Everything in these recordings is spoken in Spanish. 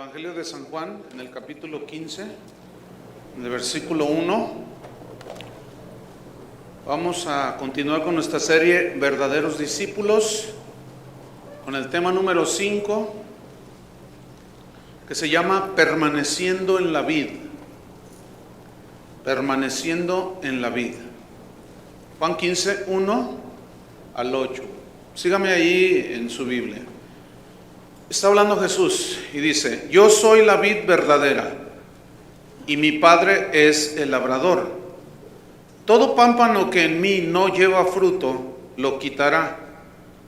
Evangelio de San Juan, en el capítulo 15, en el versículo 1. Vamos a continuar con nuestra serie Verdaderos Discípulos, con el tema número 5, que se llama Permaneciendo en la Vid. Permaneciendo en la Vid. Juan 15, 1 al 8. Sígame ahí en su Biblia. Está hablando Jesús y dice: yo soy la vid verdadera y mi Padre es el labrador. Todo pámpano que en mí no lleva fruto lo quitará,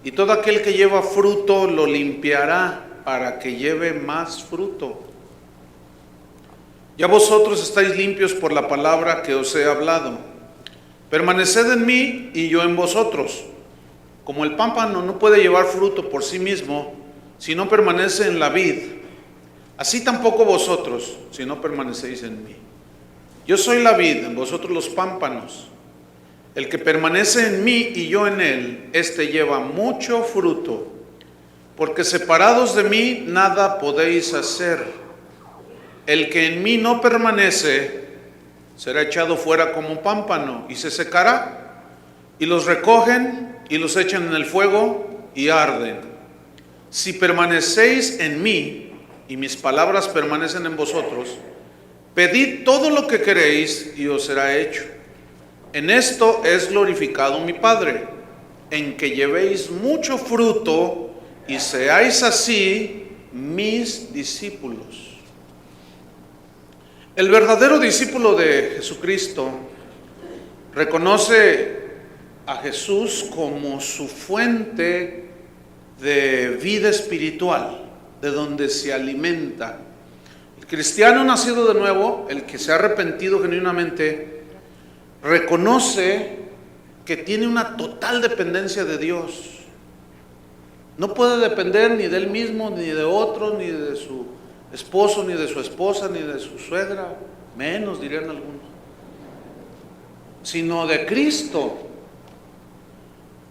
y todo aquel que lleva fruto lo limpiará para que lleve más fruto. Ya vosotros estáis limpios por la palabra que os he hablado. Permaneced en mí y yo en vosotros. Como el pámpano no puede llevar fruto por sí mismo si no permanece en la vid, así tampoco vosotros, si no permanecéis en mí. Yo soy la vid, vosotros los pámpanos. El que permanece en mí y yo en él, éste lleva mucho fruto, porque separados de mí nada podéis hacer. El que en mí no permanece será echado fuera como pámpano y se secará, y los recogen y los echan en el fuego y arden. Si permanecéis en mí y mis palabras permanecen en vosotros, pedid todo lo que queréis y os será hecho. En esto es glorificado mi Padre, en que llevéis mucho fruto y seáis así mis discípulos. El verdadero discípulo de Jesucristo reconoce a Jesús como su fuente de vida espiritual, de donde se alimenta. El cristiano nacido de nuevo, el que se ha arrepentido genuinamente, reconoce que tiene una total dependencia de Dios. No puede depender ni de él mismo, ni de otro, ni de su esposo, ni de su esposa, ni de su suegra, menos dirían algunos, sino de Cristo.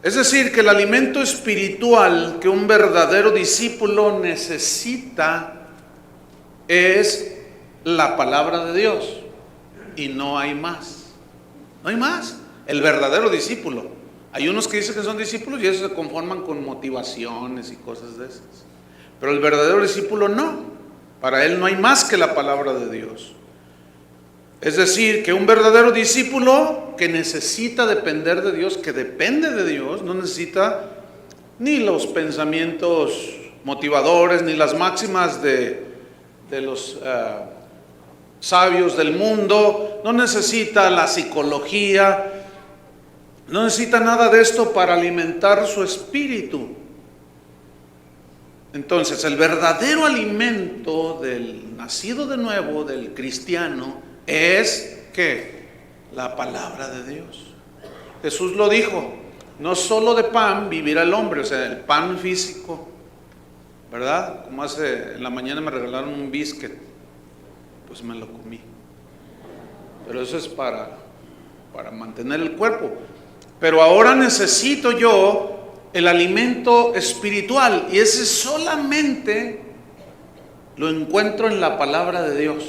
Es decir, que el alimento espiritual que un verdadero discípulo necesita es la palabra de Dios, y no hay más. No hay más. El verdadero discípulo. Hay unos que dicen que son discípulos y ellos se conforman con motivaciones y cosas de esas. Pero el verdadero discípulo no. Para él no hay más que la palabra de Dios. Es decir, que un verdadero discípulo que necesita depender de Dios, que depende de Dios, no necesita ni los pensamientos motivadores, ni las máximas de los sabios del mundo, no necesita la psicología, no necesita nada de esto para alimentar su espíritu. Entonces, el verdadero alimento del nacido de nuevo, del cristiano, es que la palabra de Dios. Jesús lo dijo: no solo de pan vivirá el hombre, o sea, el pan físico, ¿verdad? Como hace en la mañana me regalaron un biscuit, pues me lo comí, pero eso es para mantener el cuerpo. Pero ahora necesito yo el alimento espiritual, y ese solamente lo encuentro en la palabra de Dios.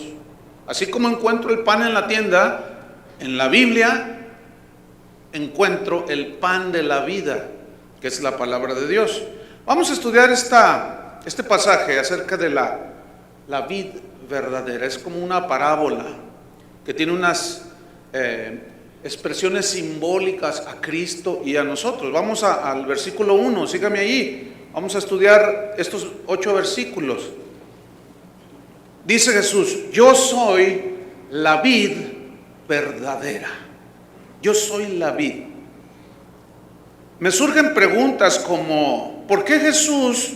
Así como encuentro el pan en la tienda, en la Biblia encuentro el pan de la vida, que es la palabra de Dios. Vamos a estudiar este pasaje acerca de la vid verdadera. Es como una parábola que tiene unas expresiones simbólicas a Cristo y a nosotros. Vamos al versículo 1, sígame allí. Vamos a estudiar estos 8 versículos. Dice Jesús: yo soy la vid verdadera. Yo soy la vid. Me surgen preguntas como: ¿por qué Jesús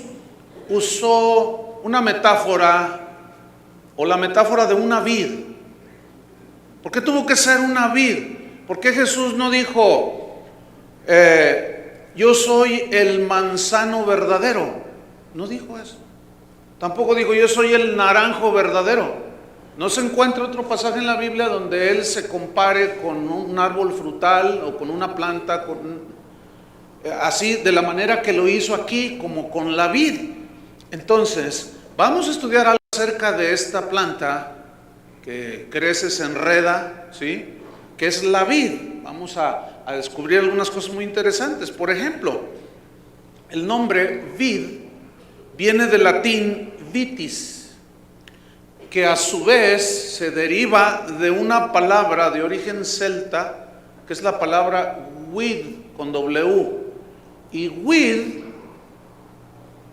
usó una metáfora o la metáfora de una vid? ¿Por qué tuvo que ser una vid? ¿Por qué Jesús no dijo yo soy el manzano verdadero? No dijo eso. Tampoco dijo yo soy el naranjo verdadero. No se encuentra otro pasaje en la Biblia donde él se compare con un árbol frutal o con una planta, así de la manera que lo hizo aquí, como con la vid. Entonces, vamos a estudiar algo acerca de esta planta que crece, se enreda, ¿sí? Que es la vid. Vamos a descubrir algunas cosas muy interesantes. Por ejemplo, el nombre vid viene del latín vitis, que a su vez se deriva de una palabra de origen celta, que es la palabra vid con W. Y vid,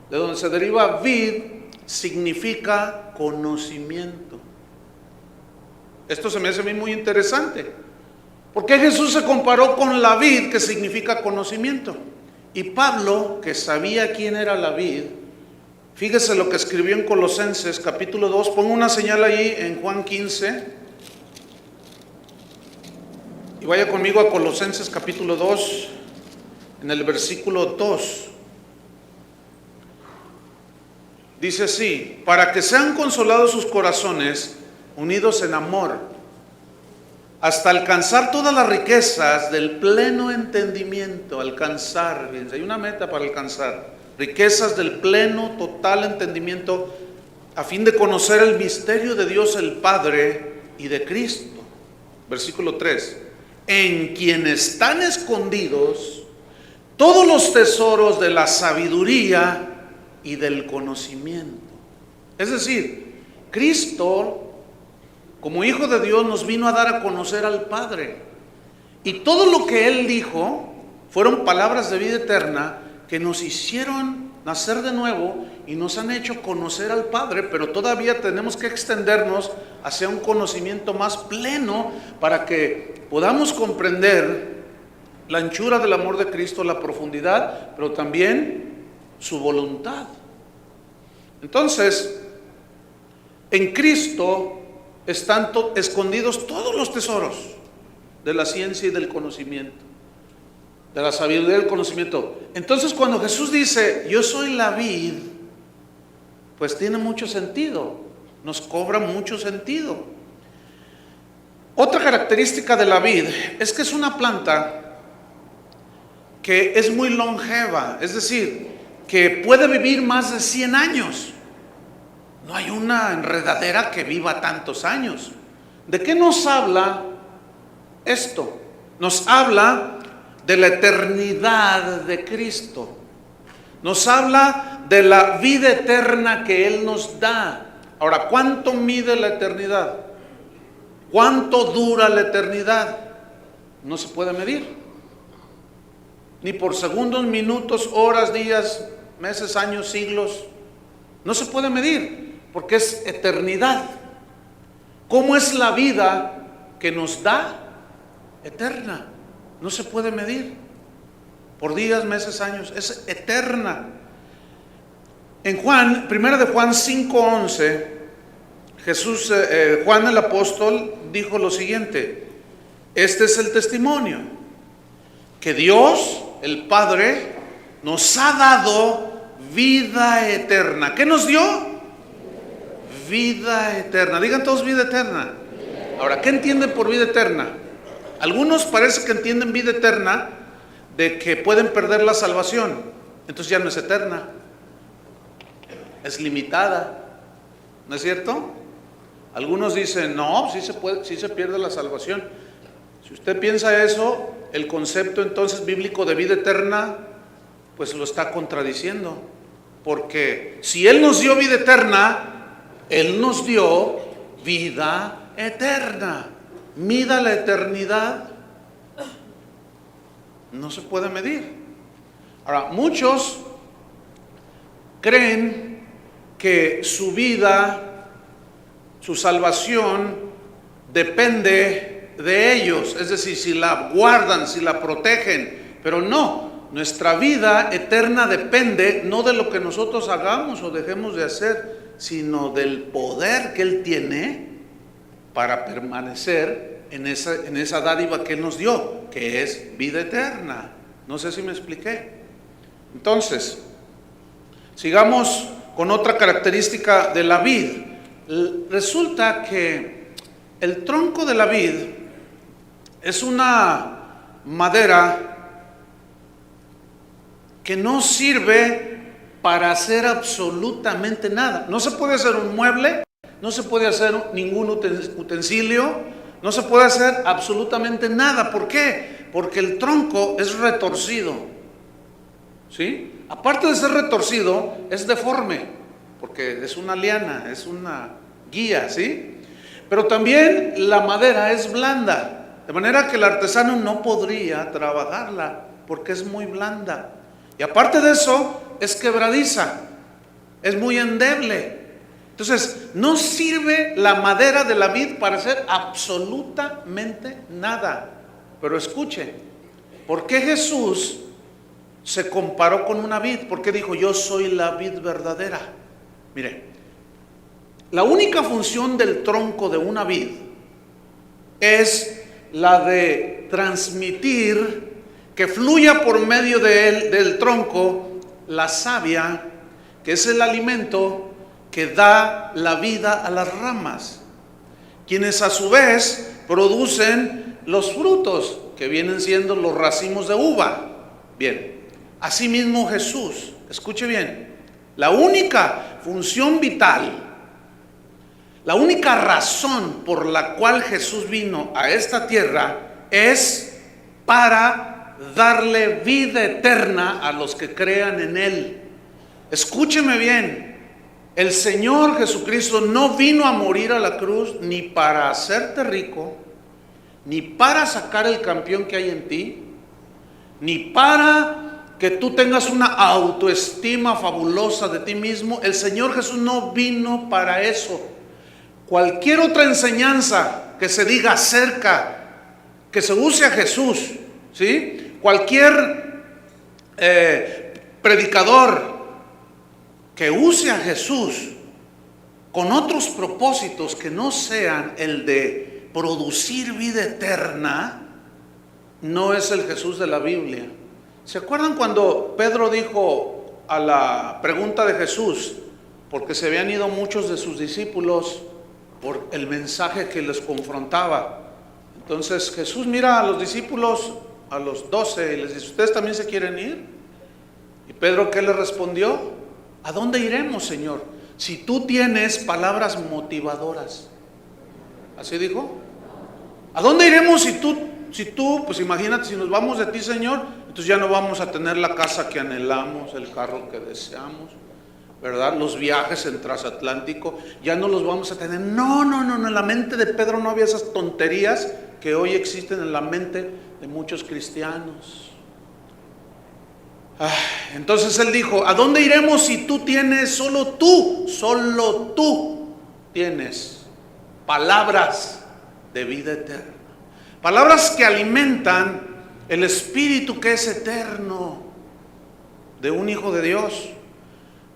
de donde se deriva vid, significa conocimiento. Esto se me hace a mí muy interesante. ¿Por qué Jesús se comparó con la vid, que significa conocimiento? Y Pablo, que sabía quién era la vid, fíjese lo que escribió en Colosenses capítulo 2, pongo una señal ahí en Juan 15, y vaya conmigo a Colosenses capítulo 2, en el versículo 2. Dice así: para que sean consolados sus corazones, unidos en amor, hasta alcanzar todas las riquezas del pleno entendimiento. Alcanzar, fíjense, hay una meta para alcanzar. Riquezas del pleno, total entendimiento, a fin de conocer el misterio de Dios el Padre y de Cristo. Versículo 3. En quien están escondidos todos los tesoros de la sabiduría y del conocimiento. Es decir, Cristo, como Hijo de Dios, nos vino a dar a conocer al Padre. Y todo lo que Él dijo fueron palabras de vida eterna que nos hicieron nacer de nuevo y nos han hecho conocer al Padre, pero todavía tenemos que extendernos hacia un conocimiento más pleno para que podamos comprender la anchura del amor de Cristo, la profundidad, pero también su voluntad. Entonces, en Cristo están escondidos todos los tesoros de la ciencia y del conocimiento, de la sabiduría y del conocimiento. Entonces, cuando Jesús dice, yo soy la vid, pues tiene mucho sentido, nos cobra mucho sentido. Otra característica de la vid es que es una planta que es muy longeva, es decir, que puede vivir más de 100 años. No hay una enredadera que viva tantos años. ¿De qué nos habla esto? Nos habla de la eternidad de Cristo. Nos habla de la vida eterna que Él nos da. Ahora, ¿cuánto mide la eternidad? ¿Cuánto dura la eternidad? No se puede medir. Ni por segundos, minutos, horas, días, meses, años, siglos. No se puede medir, porque es eternidad. ¿Cómo es la vida que nos da? Eterna. No se puede medir por días, meses, años. Es eterna. En Juan, 1 de Juan 5:11, Juan el apóstol dijo lo siguiente: este es el testimonio, que Dios, el Padre, nos ha dado vida eterna. ¿Qué nos dio? Vida eterna. Digan todos vida eterna. Ahora, ¿qué entienden por vida eterna? Algunos parece que entienden vida eterna de que pueden perder la salvación. Entonces ya no es eterna, es limitada. ¿No es cierto? Algunos dicen, no, sí se pierde la salvación. Si usted piensa eso, el concepto entonces bíblico de vida eterna, pues lo está contradiciendo. Porque si Él nos dio vida eterna, Él nos dio vida eterna. Mida la eternidad. No se puede medir. Ahora, muchos creen que su vida, su salvación, depende de ellos. Es decir, si la guardan, si la protegen. Pero no, nuestra vida eterna depende no de lo que nosotros hagamos o dejemos de hacer, sino del poder que Él tiene para permanecer en esa dádiva que Él nos dio, que es vida eterna. No sé si me expliqué. Entonces, sigamos con otra característica de la vid. Resulta que el tronco de la vid es una madera que no sirve para hacer absolutamente nada. No se puede hacer un mueble, no se puede hacer ningún utensilio, no se puede hacer absolutamente nada. ¿Por qué? Porque el tronco es retorcido, ¿sí? Aparte de ser retorcido, es deforme, porque es una liana, es una guía, ¿sí? Pero también la madera es blanda, de manera que el artesano no podría trabajarla, porque es muy blanda. Y aparte de eso, es quebradiza, es muy endeble. Entonces, no sirve la madera de la vid para hacer absolutamente nada. Pero escuche, ¿por qué Jesús se comparó con una vid? ¿Por qué dijo, yo soy la vid verdadera? Mire, la única función del tronco de una vid es la de transmitir, que fluya por medio de él, del tronco, la savia, que es el alimento que da la vida a las ramas, quienes a su vez producen los frutos, que vienen siendo los racimos de uva. Bien, asimismo Jesús, escuche bien, la única función vital, la única razón por la cual Jesús vino a esta tierra es para darle vida eterna a los que crean en Él. Escúcheme bien, el Señor Jesucristo no vino a morir a la cruz ni para hacerte rico, ni para sacar el campeón que hay en ti, ni para que tú tengas una autoestima fabulosa de ti mismo. El Señor Jesús no vino para eso. Cualquier otra enseñanza que se diga acerca, que se use a Jesús, ¿sí? Cualquier predicador que use a Jesús con otros propósitos que no sean el de producir vida eterna, no es el Jesús de la Biblia. ¿Se acuerdan cuando Pedro dijo a la pregunta de Jesús, porque se habían ido muchos de sus discípulos por el mensaje que les confrontaba? Entonces Jesús mira a los discípulos, a los 12, y les dice, ¿ustedes también se quieren ir? Y Pedro, ¿qué le respondió? ¿A dónde iremos, Señor? Si tú tienes palabras motivadoras. ¿Así dijo? ¿A dónde iremos si tú, pues imagínate, si nos vamos de ti, Señor, entonces ya no vamos a tener la casa que anhelamos, el carro que deseamos, ¿verdad? Los viajes en transatlántico, ya no los vamos a tener. No, en la mente de Pedro no había esas tonterías que hoy existen en la mente de muchos cristianos. Entonces él dijo, ¿a dónde iremos si tú tienes, solo tú tienes palabras de vida eterna? Palabras que alimentan el espíritu que es eterno de un hijo de Dios.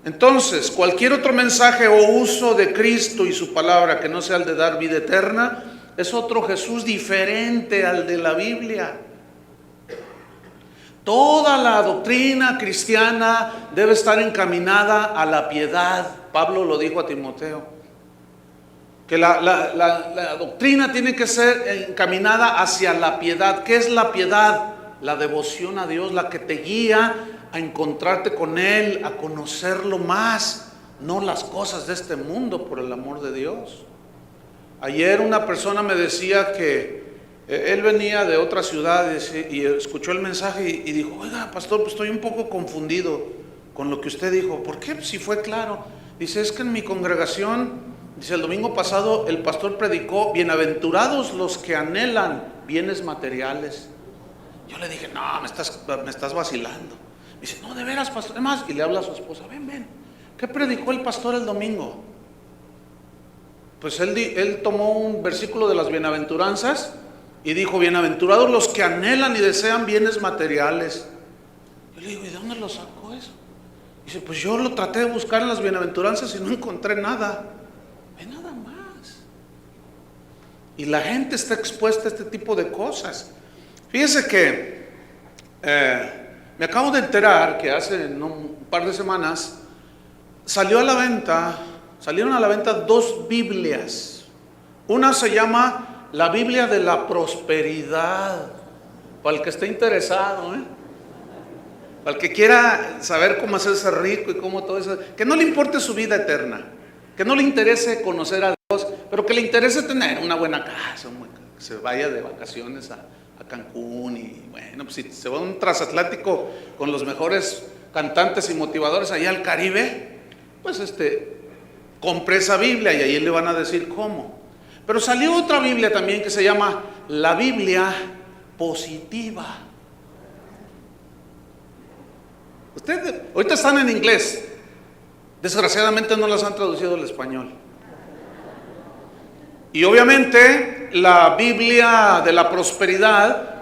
Entonces, cualquier otro mensaje o uso de Cristo y su palabra que no sea el de dar vida eterna, es otro Jesús diferente al de la Biblia. Toda la doctrina cristiana debe estar encaminada a la piedad. Pablo lo dijo a Timoteo, que la doctrina tiene que ser encaminada hacia la piedad. ¿Qué es la piedad? La devoción a Dios, la que te guía a encontrarte con Él, a conocerlo más, no las cosas de este mundo, por el amor de Dios. Ayer una persona me decía que él venía de otra ciudad y escuchó el mensaje y dijo, oiga, pastor, pues estoy un poco confundido con lo que usted dijo. ¿Por qué? Si fue claro. Dice, es que en mi congregación, dice, el domingo pasado el pastor predicó, bienaventurados los que anhelan bienes materiales. Yo le dije, no, me estás vacilando. Dice, no, de veras, pastor. Además, y le habla a su esposa, ven, ¿qué predicó el pastor el domingo? Pues él tomó un versículo de las bienaventuranzas y dijo, bienaventurados los que anhelan y desean bienes materiales. Yo le digo, ¿y de dónde lo sacó eso? Dice, pues yo lo traté de buscar en las bienaventuranzas y no encontré nada. Nada más. Y la gente está expuesta a este tipo de cosas. Fíjese que me acabo de enterar que hace un par de semanas salieron a la venta 2 Biblias. Una se llama la Biblia de la Prosperidad, para el que esté interesado, Para el que quiera saber cómo hacerse rico y cómo todo eso, que no le importe su vida eterna, que no le interese conocer a Dios, pero que le interese tener una buena casa, que se vaya de vacaciones a Cancún y bueno, pues si se va a un transatlántico con los mejores cantantes y motivadores allá al Caribe, pues compre esa Biblia y ahí le van a decir cómo. Pero salió otra Biblia también que se llama la Biblia positiva. Ustedes ahorita están en inglés, desgraciadamente no las han traducido al español. Y obviamente la Biblia de la prosperidad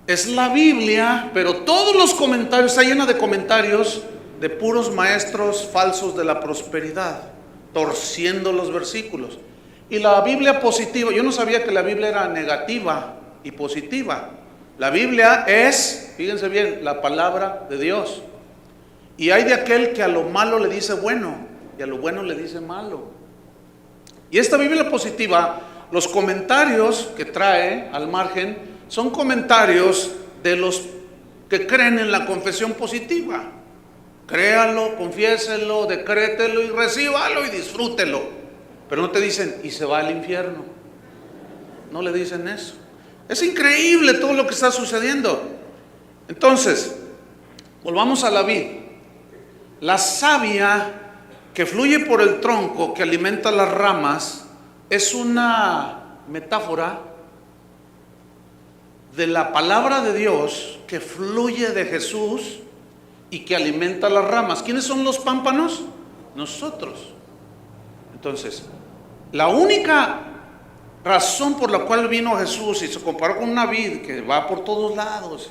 es la Biblia, pero todos los comentarios, está llena de comentarios de puros maestros falsos de la prosperidad, torciendo los versículos. Y la Biblia positiva, yo no sabía que la Biblia era negativa y positiva. La Biblia es, fíjense bien, la palabra de Dios. Y hay de aquel que a lo malo le dice bueno y a lo bueno le dice malo. Y esta Biblia positiva, los comentarios que trae al margen son comentarios de los que creen en la confesión positiva. Créalo, confiéselo, decrételo y recíbalo y disfrútelo. Pero no te dicen, y se va al infierno. No le dicen eso. Es increíble todo lo que está sucediendo. Entonces, volvamos a la vid. La savia que fluye por el tronco, que alimenta las ramas, es una metáfora de la palabra de Dios que fluye de Jesús y que alimenta las ramas. ¿Quiénes son los pámpanos? Nosotros. Entonces, la única razón por la cual vino Jesús y se comparó con una vid que va por todos lados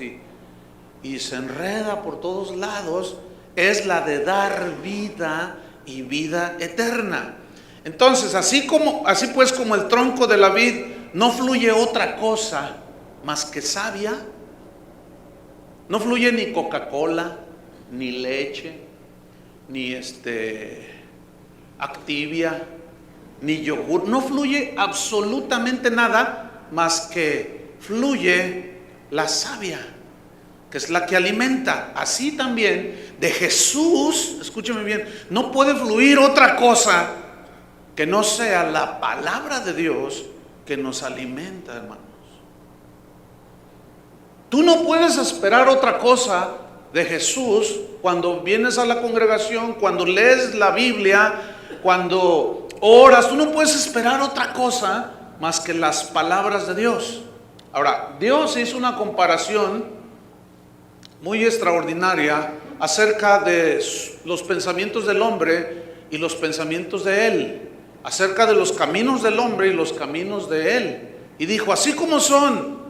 y se enreda por todos lados, es la de dar vida y vida eterna. Entonces, así pues como el tronco de la vid no fluye otra cosa más que savia, no fluye ni Coca-Cola, ni leche, ni Activia, ni yogur, no fluye absolutamente nada más que fluye la savia, que es la que alimenta. Así también de Jesús, escúcheme bien, no puede fluir otra cosa que no sea la palabra de Dios que nos alimenta, hermanos. Tú no puedes esperar otra cosa de Jesús cuando vienes a la congregación, cuando lees la Biblia, cuando oras. Tú no puedes esperar otra cosa más que las palabras de Dios. Ahora, Dios hizo una comparación muy extraordinaria acerca de los pensamientos del hombre y los pensamientos de Él, acerca de los caminos del hombre y los caminos de Él. Y dijo, así como son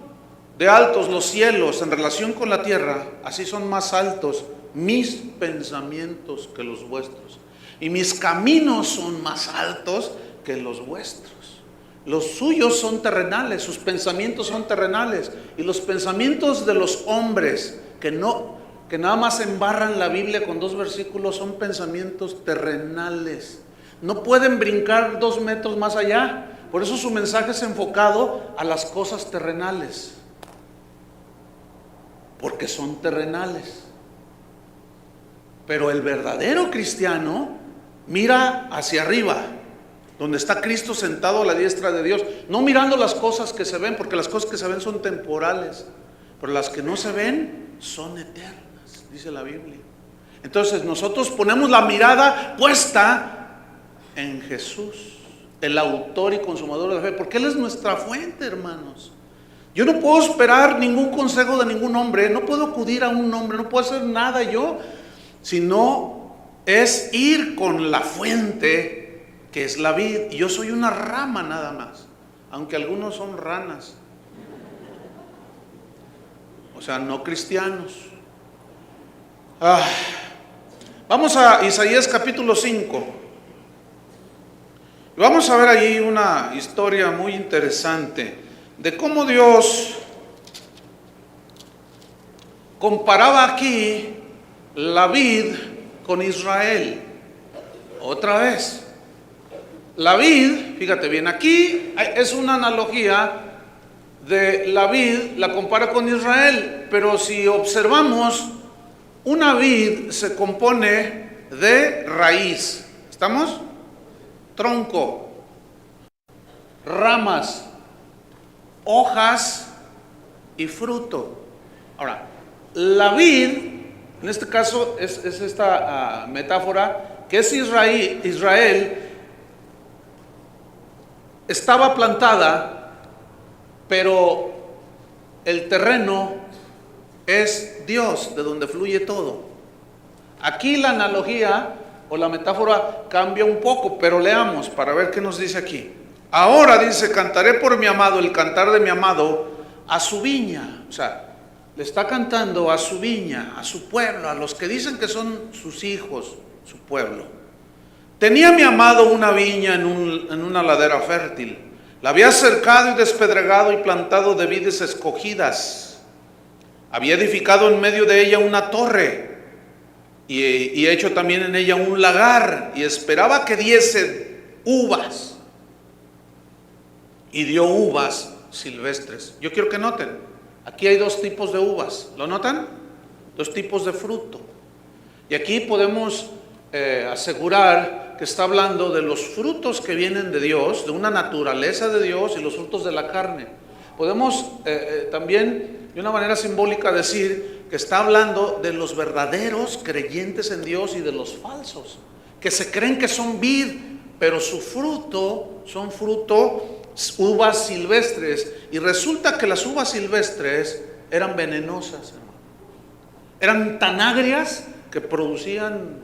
de altos los cielos en relación con la tierra, así son más altos mis pensamientos que los vuestros. Y mis caminos son más altos que los vuestros. Los suyos son terrenales, sus pensamientos son terrenales. Y los pensamientos de los hombres que nada más embarran la Biblia con 2 versículos son pensamientos terrenales. No pueden brincar 2 metros más allá. Por eso su mensaje es enfocado a las cosas terrenales. Porque son terrenales. Pero el verdadero cristiano mira hacia arriba, donde está Cristo sentado a la diestra de Dios, no mirando las cosas que se ven, porque las cosas que se ven son temporales, pero las que no se ven son eternas, dice la Biblia. Entonces nosotros ponemos la mirada puesta en Jesús, el autor y consumador de la fe, porque Él es nuestra fuente, hermanos. Yo no puedo esperar ningún consejo de ningún hombre, no puedo acudir a un hombre, no puedo hacer nada yo, sino es ir con la fuente que es la vid. Y yo soy una rama nada más, aunque algunos son ranas, o sea, no cristianos. Vamos a Isaías capítulo 5. Vamos a ver allí una historia muy interesante de cómo Dios comparaba aquí la vid con Israel. Otra vez, la vid, fíjate bien, aquí es una analogía de la vid, la compara con Israel, pero si observamos Una vid se compone de raíz, ¿estamos? Tronco, ramas, hojas y fruto. Ahora, la vid, en este caso es esta metáfora, que es Israel estaba plantada, pero el terreno es Dios, de donde fluye todo. Aquí la analogía o la metáfora cambia un poco, pero leamos para ver qué nos dice aquí. Ahora dice, cantaré por mi amado, el cantar de mi amado a su viña. O sea, le está cantando a su viña, a su pueblo, a los que dicen que son sus hijos, su pueblo. Tenía mi amado una viña en una ladera fértil. La había cercado y despedregado y plantado de vides escogidas. Había edificado en medio de ella una torre y hecho también en ella un lagar, y esperaba que diese uvas. Y dio uvas silvestres. Yo quiero que noten, aquí hay dos tipos de uvas. ¿Lo notan? Dos tipos de fruto. Y aquí podemos asegurar que está hablando de los frutos que vienen de Dios, de una naturaleza de Dios, y los frutos de la carne. Podemos también de una manera simbólica decir que está hablando de los verdaderos creyentes en Dios y de los falsos, que se creen que son vid, pero su fruto son uvas silvestres. Y resulta que las uvas silvestres eran venenosas, hermano. Eran tan agrias que producían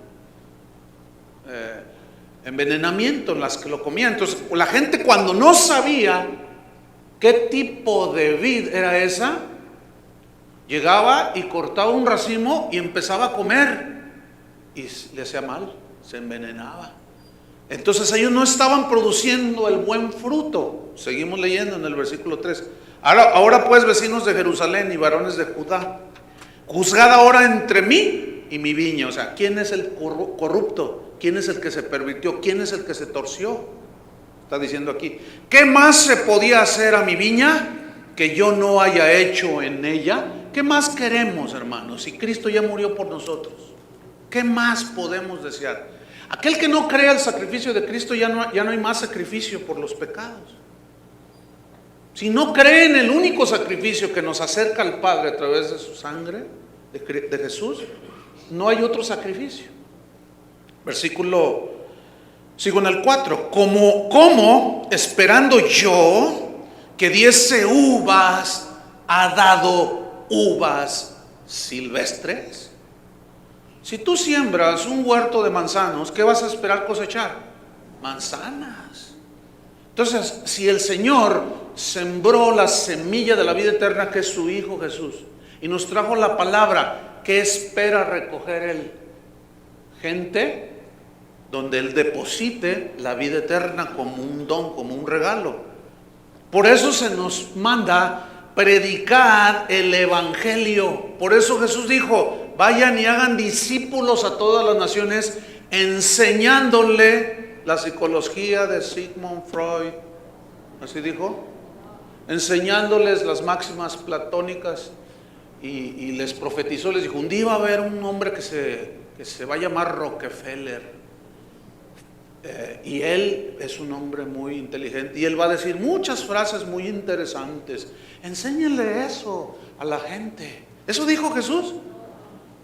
envenenamiento en las que lo comían. Entonces la gente, cuando no sabía qué tipo de vid era esa, llegaba y cortaba un racimo y empezaba a comer, y le hacía mal, se envenenaba. Entonces ellos no estaban produciendo el buen fruto. Seguimos leyendo en el versículo 3. Ahora pues, vecinos de Jerusalén y varones de Judá, juzgad ahora entre mí y mi viña. O sea, ¿quién es el corrupto? ¿Quién es el que se pervirtió? ¿Quién es el que se torció? Está diciendo aquí, ¿qué más se podía hacer a mi viña que yo no haya hecho en ella? ¿Qué más queremos, hermanos? Si Cristo ya murió por nosotros, ¿qué más podemos desear? Aquel que no crea el sacrificio de Cristo, ya no hay más sacrificio por los pecados. Si no cree en el único sacrificio que nos acerca al Padre a través de su sangre, de Jesús, no hay otro sacrificio. Sigo en el 4. ¿Cómo esperando yo que diese uvas, ha dado uvas silvestres? Si tú siembras un huerto de manzanos, ¿qué vas a esperar cosechar? Manzanas. Entonces, si el Señor sembró la semilla de la vida eterna, que es su Hijo Jesús, y nos trajo la palabra, ¿qué espera recoger Él? Gente donde Él deposite la vida eterna como un don, como un regalo. Por eso se nos manda predicar el Evangelio. Por eso Jesús dijo, vayan y hagan discípulos a todas las naciones, enseñándole la psicología de Sigmund Freud, así dijo, enseñándoles las máximas platónicas, y les profetizó, les dijo, un día va a haber un hombre que se va a llamar Rockefeller, y él es un hombre muy inteligente, y él va a decir muchas frases muy interesantes. Enséñenle eso a la gente. Eso dijo Jesús.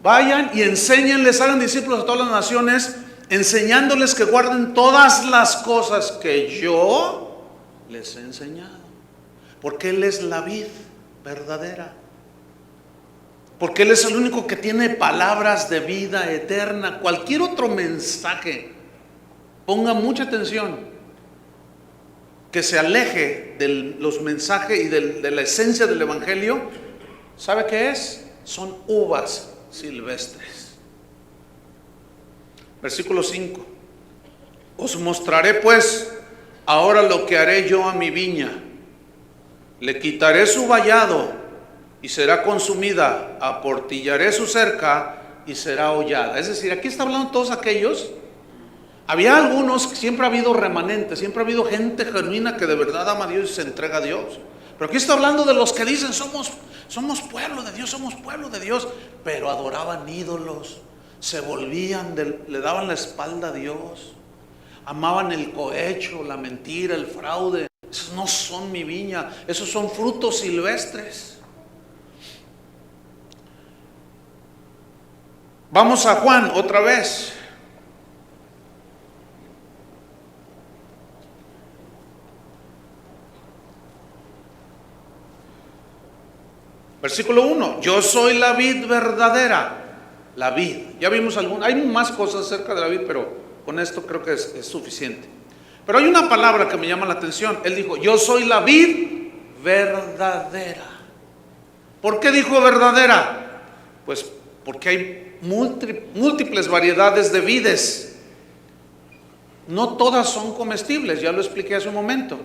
Vayan y enséñenles, hagan discípulos a todas las naciones, enseñándoles que guarden todas las cosas que yo les he enseñado. Porque Él es la vid verdadera. Porque Él es el único que tiene palabras de vida eterna. Cualquier otro mensaje, ponga mucha atención, que se aleje de los mensajes y de la esencia del Evangelio, ¿sabe qué es? Son uvas silvestres. Versículo 5. Os mostraré pues ahora lo que haré yo a mi viña. Le quitaré su vallado y será consumida, aportillaré su cerca y será hollada. Es decir, aquí está hablando todos aquellos. Había algunos, siempre ha habido remanentes, siempre ha habido gente genuina que de verdad ama a Dios y se entrega a Dios. Pero aquí está hablando de los que dicen somos pueblo de Dios, somos pueblo de Dios, pero adoraban ídolos, se volvían, le daban la espalda a Dios, amaban el cohecho, la mentira, el fraude. Esos no son mi viña, esos son frutos silvestres. Vamos a Juan otra vez. Versículo 1, yo soy la vid verdadera. La vid, ya vimos hay más cosas acerca de la vid, pero con esto creo que es suficiente. Pero hay una palabra que me llama la atención. Él dijo, yo soy la vid verdadera. ¿Por qué dijo verdadera? Pues porque hay múltiples variedades de vides. No todas son comestibles, ya lo expliqué hace un momento.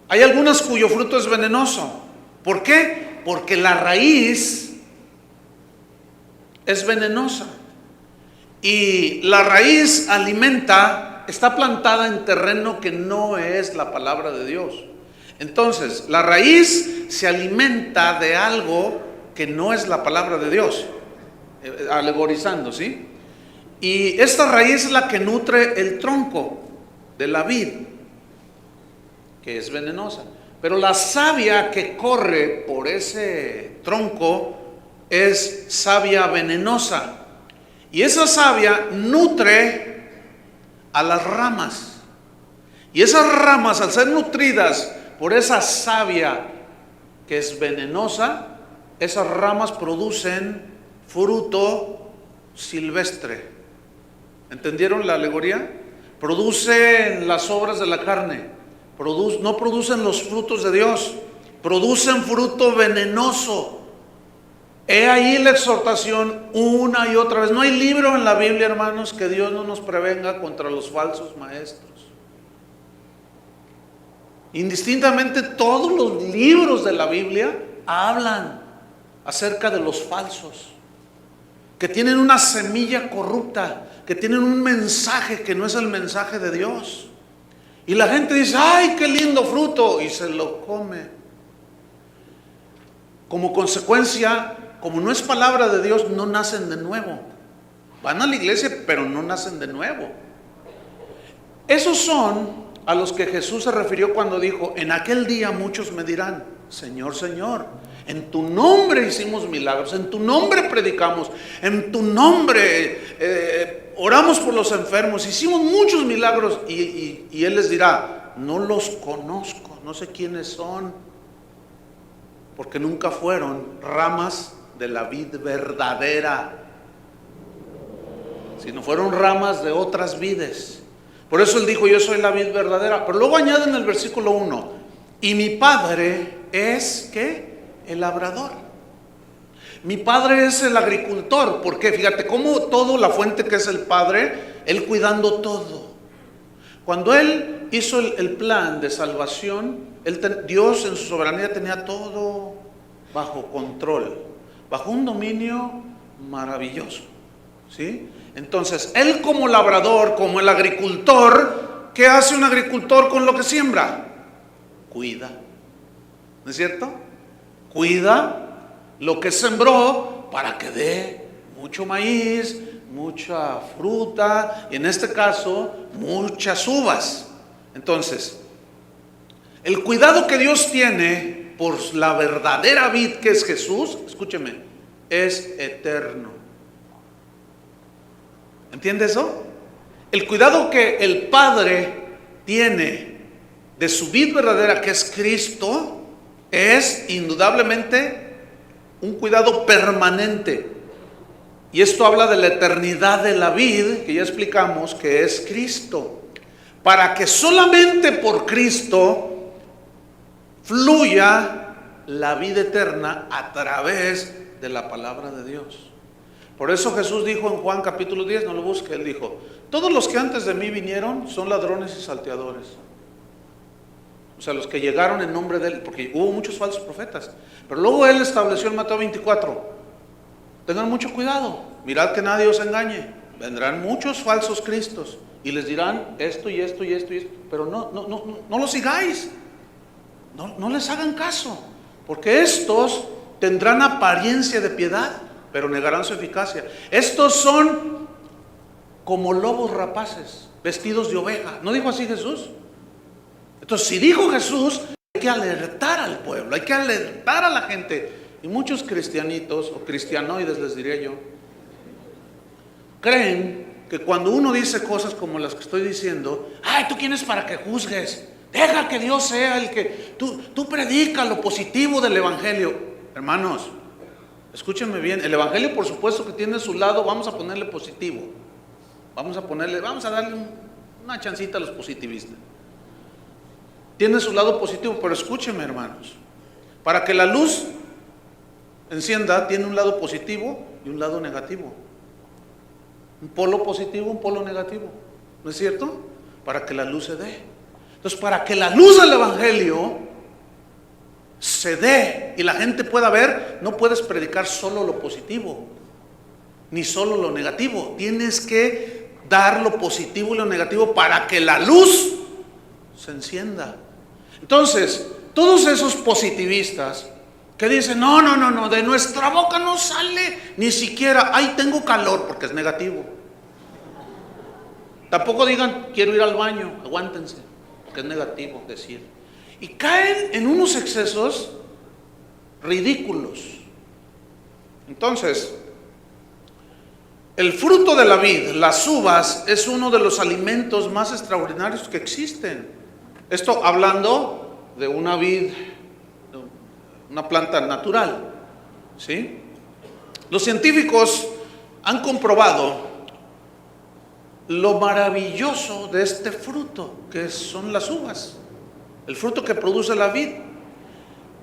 Hay algunas cuyo fruto es venenoso. ¿Por qué? Porque la raíz es venenosa. Y la raíz está plantada en terreno que no es la palabra de Dios. Entonces, la raíz se alimenta de algo que no es la palabra de Dios, alegorizando, ¿sí? Y esta raíz es la que nutre el tronco de la vid, que es venenosa. Pero la savia que corre por ese tronco es savia venenosa. Y esa savia nutre a las ramas. Y esas ramas, al ser nutridas por esa savia que es venenosa, esas ramas producen fruto silvestre. ¿Entendieron la alegoría? Producen las obras de la carne. No producen los frutos de Dios, producen fruto venenoso. He ahí la exhortación una y otra vez. No hay libro en la Biblia, hermanos, que Dios no nos prevenga contra los falsos maestros. Indistintamente, todos los libros de la Biblia hablan acerca de los falsos, que tienen una semilla corrupta, que tienen un mensaje que no es el mensaje de Dios. Y la gente dice, ¡ay, qué lindo fruto! Y se lo come. Como consecuencia, como no es palabra de Dios, no nacen de nuevo. Van a la iglesia, pero no nacen de nuevo. Esos son a los que Jesús se refirió cuando dijo, en aquel día muchos me dirán, Señor, Señor, en tu nombre hicimos milagros, en tu nombre predicamos, en tu nombre oramos por los enfermos, hicimos muchos milagros. Y Él les dirá, no los conozco, no sé quiénes son, porque nunca fueron ramas de la vid verdadera, sino fueron ramas de otras vides. Por eso Él dijo, yo soy la vid verdadera. Pero luego añade en el versículo 1, y mi Padre es, ¿qué? El labrador. Mi Padre es el agricultor. ¿Por qué? Fíjate cómo todo, la fuente que es el Padre, Él cuidando todo. Cuando Él hizo el plan de salvación, Dios en su soberanía tenía todo bajo control, bajo un dominio maravilloso, ¿sí? Entonces, Él como labrador, como el agricultor, ¿qué hace un agricultor con lo que siembra? Cuida, ¿no es cierto? Cuida lo que sembró para que dé mucho maíz, mucha fruta, y en este caso, muchas uvas. Entonces, el cuidado que Dios tiene por la verdadera vid que es Jesús, escúcheme, es eterno. ¿Entiende eso? El cuidado que el Padre tiene de su vid verdadera, que es Cristo, es indudablemente un cuidado permanente. Y esto habla de la eternidad de la vid, que ya explicamos que es Cristo, para que solamente por Cristo fluya la vida eterna a través de la palabra de Dios. Por eso Jesús dijo en Juan capítulo 10, no lo busque, Él dijo, todos los que antes de mí vinieron son ladrones y salteadores. O sea, los que llegaron en nombre de Él, porque hubo muchos falsos profetas. Pero luego Él estableció en Mateo 24, tengan mucho cuidado, mirad que nadie os engañe. Vendrán muchos falsos cristos y les dirán esto y esto y esto y esto, pero no lo sigáis. No les hagan caso, porque estos tendrán apariencia de piedad, pero negarán su eficacia. Estos son como lobos rapaces, vestidos de oveja. ¿No dijo así Jesús? Entonces, si dijo Jesús, hay que alertar al pueblo, hay que alertar a la gente. Y muchos cristianitos, o cristianoides les diría yo, creen que cuando uno dice cosas como las que estoy diciendo, ay, ¿tú quién es para que juzgues? Deja que Dios sea el que... Tú predica lo positivo del Evangelio. Hermanos, escúchenme bien, el Evangelio por supuesto que tiene su lado, vamos a ponerle positivo. Vamos a darle una chancita a los positivistas. Tiene su lado positivo, pero escúchenme, hermanos. Para que la luz encienda, tiene un lado positivo y un lado negativo. Un polo positivo, un polo negativo. ¿No es cierto? Para que la luz se dé. Entonces, para que la luz del Evangelio se dé y la gente pueda ver, no puedes predicar solo lo positivo, ni solo lo negativo. Tienes que dar lo positivo y lo negativo para que la luz se encienda. Entonces, todos esos positivistas que dicen, no, de nuestra boca no sale ni siquiera, ay, tengo calor, porque es negativo. Tampoco digan, quiero ir al baño, aguántense, porque es negativo decir. Y caen en unos excesos ridículos. Entonces, el fruto de la vid, las uvas, es uno de los alimentos más extraordinarios que existen. Esto hablando de una vid, una planta natural, ¿sí? Los científicos han comprobado lo maravilloso de este fruto, que son las uvas, el fruto que produce la vid.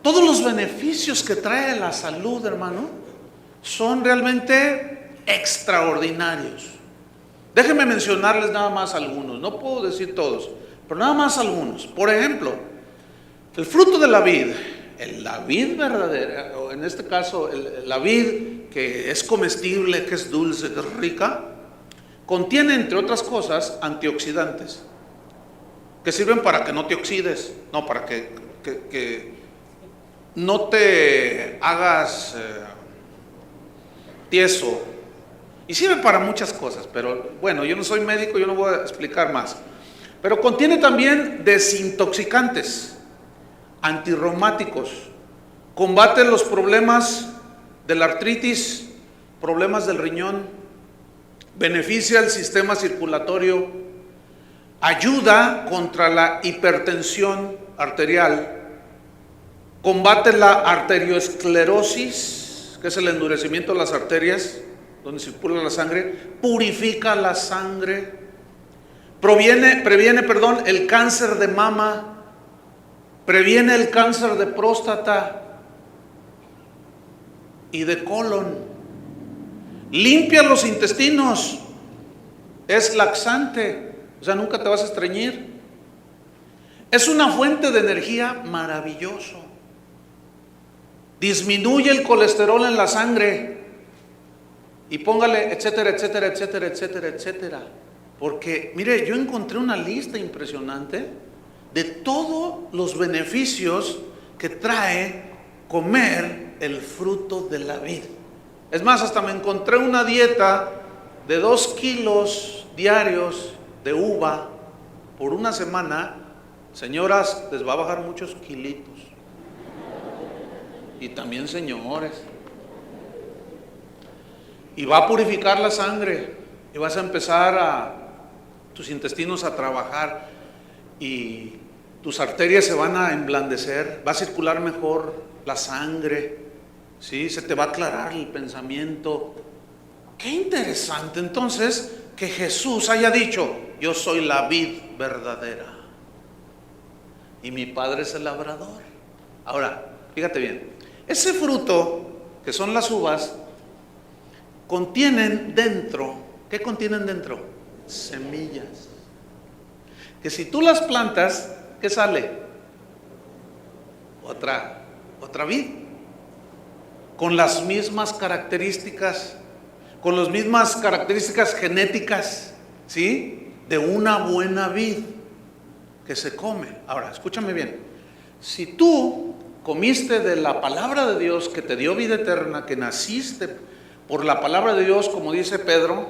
Todos los beneficios que trae a la salud, hermano, son realmente extraordinarios. Déjenme mencionarles nada más algunos, no puedo decir todos, pero nada más algunos. Por ejemplo, el fruto de la vid verdadera, o en este caso la vid que es comestible, que es dulce, que es rica, contiene, entre otras cosas, antioxidantes que sirven para que no te oxides, no, para que no te hagas tieso, y sirve para muchas cosas, pero bueno, yo no soy médico, yo no voy a explicar más. Pero contiene también desintoxicantes, antirreumáticos, combate los problemas de la artritis, problemas del riñón, beneficia el sistema circulatorio, ayuda contra la hipertensión arterial, combate la arteriosclerosis, que es el endurecimiento de las arterias, donde circula la sangre, purifica la sangre, previene el cáncer de mama, previene el cáncer de próstata y de colon, limpia los intestinos, es laxante, o sea, nunca te vas a estreñir, es una fuente de energía maravilloso, disminuye el colesterol en la sangre, y póngale etcétera, etcétera, etcétera, etcétera, etcétera. Porque, mire, yo encontré una lista impresionante de todos los beneficios que trae comer el fruto de la vid. Es más, hasta me encontré una dieta de 2 kilos diarios de uva por una semana. Señoras, les va a bajar muchos kilitos. Y también señores. Y va a purificar la sangre. Y vas a empezar tus intestinos a trabajar. Y tus arterias se van a emblandecer. Va a circular mejor la sangre. ¿Sí? Se te va a aclarar el pensamiento. Qué interesante entonces que Jesús haya dicho: yo soy la vid verdadera y mi Padre es el labrador. Ahora, fíjate bien, ese fruto que son las uvas contienen dentro, ¿qué contienen dentro? Semillas, que si tú las plantas, ¿qué sale? Otra vid, con las mismas características, genéticas, ¿sí? De una buena vid que se come. Ahora, escúchame bien, Si tú comiste de la palabra de Dios que te dio vida eterna, que naciste por la palabra de Dios, como dice Pedro,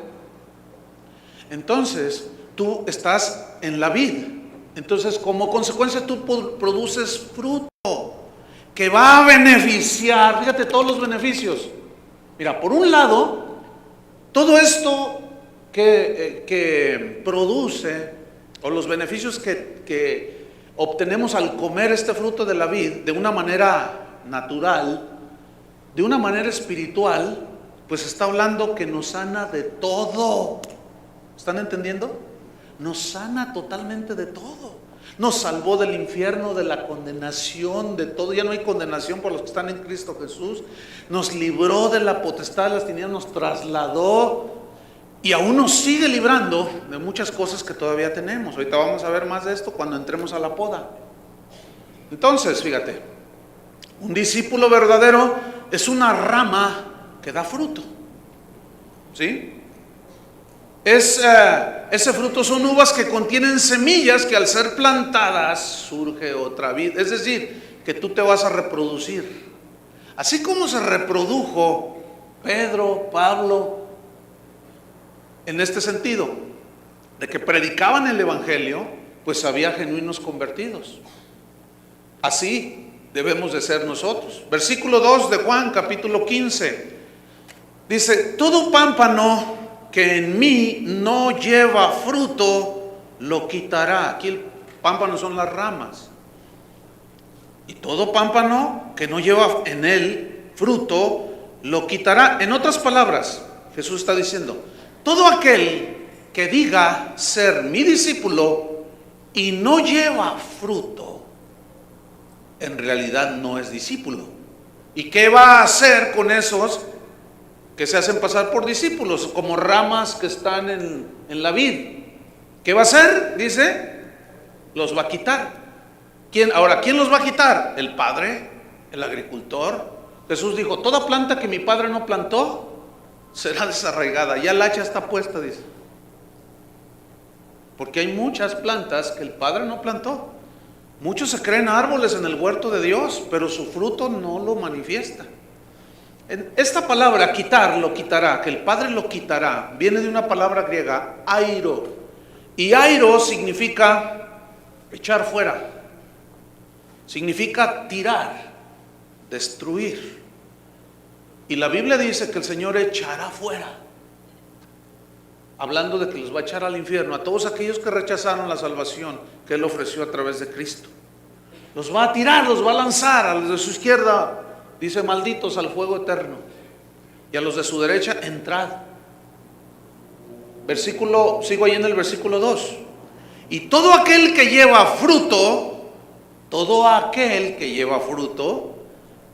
entonces tú estás en la vid. Entonces, como consecuencia, tú produces fruto que va a beneficiar. Fíjate todos los beneficios. Mira, por un lado, todo esto que produce, o los beneficios que obtenemos al comer este fruto de la vid de una manera natural, de una manera espiritual, pues está hablando que nos sana de todo. ¿Están entendiendo? Nos sana totalmente de todo. Nos salvó del infierno, de la condenación, de todo. Ya no hay condenación por los que están en Cristo Jesús. Nos libró de la potestad de las tinieblas, nos trasladó y aún nos sigue librando de muchas cosas que todavía tenemos. Ahorita vamos a ver más de esto cuando entremos a la poda. Entonces, fíjate, un discípulo verdadero es una rama que da fruto. ¿Sí? Ese fruto son uvas que contienen semillas que al ser plantadas surge otra vida. Es decir, que tú te vas a reproducir. Así como se reprodujo Pedro, Pablo, en este sentido, de que predicaban el evangelio, pues había genuinos convertidos. Así debemos de ser nosotros. Versículo 2 de Juan, capítulo 15. Dice, todo pámpano que en mí no lleva fruto, lo quitará. Aquí el pámpano son las ramas. Y todo pámpano que no lleva en él fruto, lo quitará. En otras palabras, Jesús está diciendo, todo aquel que diga ser mi discípulo y no lleva fruto, en realidad no es discípulo. ¿Y qué va a hacer con esos que se hacen pasar por discípulos, como ramas que están en la vid? ¿Qué va a hacer? Dice, los va a quitar. ¿Quién? Ahora, ¿quién los va a quitar? El Padre, el agricultor. Jesús dijo, toda planta que mi Padre no plantó será desarraigada. Ya el hacha está puesta, dice. Porque hay muchas plantas que el Padre no plantó. Muchos se creen árboles en el huerto de Dios, pero su fruto no lo manifiesta. Esta palabra quitar, lo quitará, que el Padre lo quitará, viene de una palabra griega, airo. Y airo significa echar fuera, significa tirar, destruir. Y la Biblia dice que el Señor echará fuera, hablando de que los va a echar al infierno a todos aquellos que rechazaron la salvación que Él ofreció a través de Cristo. Los va a tirar, los va a lanzar. A los de su izquierda dice, malditos al fuego eterno. Y a los de su derecha, entrad. Sigo ahí en el versículo 2. Y todo aquel que lleva fruto,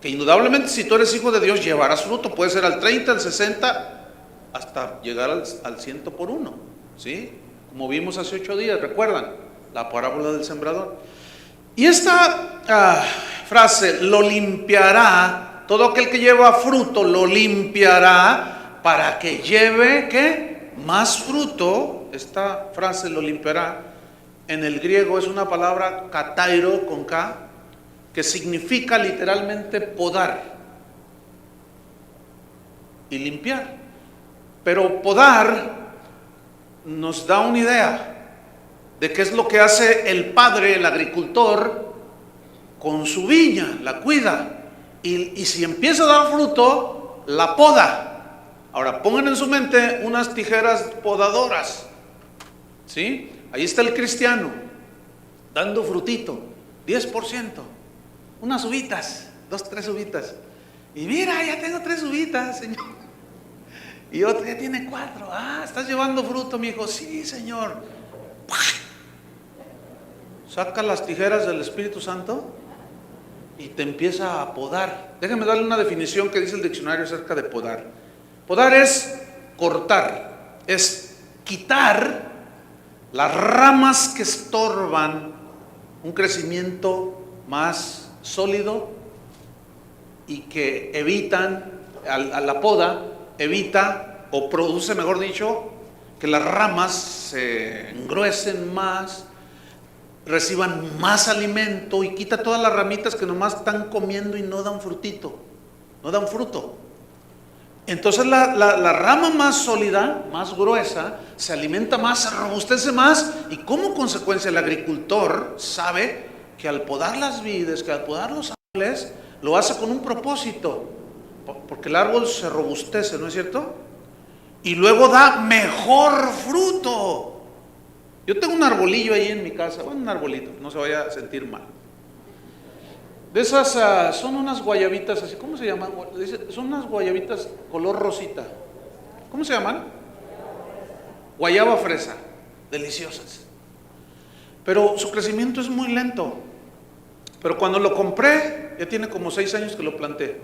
que indudablemente si tú eres hijo de Dios llevarás fruto, puede ser al 30, al 60, hasta llegar al 100 por uno, ¿sí? Como vimos hace 8 días, ¿recuerdan? La parábola del sembrador. Y esta frase, lo limpiará, todo aquel que lleva fruto lo limpiará para que lleve, ¿qué? Más fruto. Esta frase, lo limpiará, en el griego es una palabra katairo con K, que significa literalmente podar y limpiar. Pero podar nos da una idea de qué es lo que hace el padre, el agricultor, con su viña, la cuida. Y si empieza a dar fruto, la poda. Ahora, pongan en su mente unas tijeras podadoras, ¿sí? Ahí está el cristiano, dando frutito, 10%, unas uvitas, 2, 3 uvitas. Y mira, ya tengo 3 uvitas, Señor. Y otro ya tiene 4. ¿Estás llevando fruto, mi hijo? Sí, Señor. Saca las tijeras del Espíritu Santo y te empieza a podar. Déjenme darle una definición que dice el diccionario acerca de podar. Podar es cortar, es quitar las ramas que estorban un crecimiento más sólido y que evitan, a la poda, evita o produce, mejor dicho, que las ramas se engruesen más. reciban más alimento y quita todas las ramitas que nomás están comiendo y no dan frutito, no dan fruto. Entonces la rama más sólida, más gruesa, se alimenta más, se robustece más, y como consecuencia el agricultor sabe que al podar las vides, que al podar los árboles, lo hace con un propósito, porque el árbol se robustece, ¿no es cierto? Y luego da mejor fruto. Yo tengo un arbolillo ahí en mi casa, bueno, un arbolito, no se vaya a sentir mal. De esas, son unas guayabitas así, ¿cómo se llaman? Son unas guayabitas color rosita. ¿Cómo se llaman? Guayaba fresa, deliciosas. Pero su crecimiento es muy lento. Pero cuando lo compré, ya tiene como 6 años que lo planté.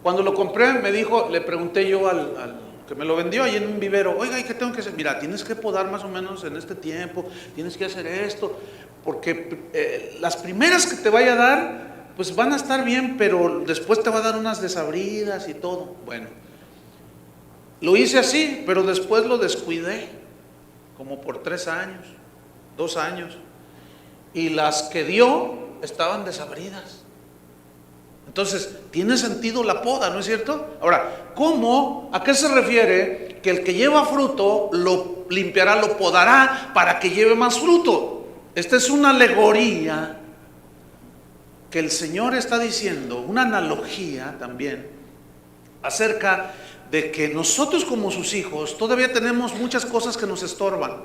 Cuando lo compré me dijo, le pregunté yo al que me lo vendió ahí en un vivero, oiga, ¿y qué tengo que hacer? Mira, tienes que podar más o menos en este tiempo, tienes que hacer esto, porque las primeras que te vaya a dar, pues van a estar bien, pero después te va a dar unas desabridas y todo. Bueno, lo hice así, pero después lo descuidé, como por 3 años, 2 años, y las que dio estaban desabridas. Entonces, tiene sentido la poda, ¿no es cierto? Ahora, ¿cómo? ¿A qué se refiere? Que el que lleva fruto lo limpiará, lo podará para que lleve más fruto. Esta es una alegoría que el Señor está diciendo, una analogía también, acerca de que nosotros como sus hijos todavía tenemos muchas cosas que nos estorban.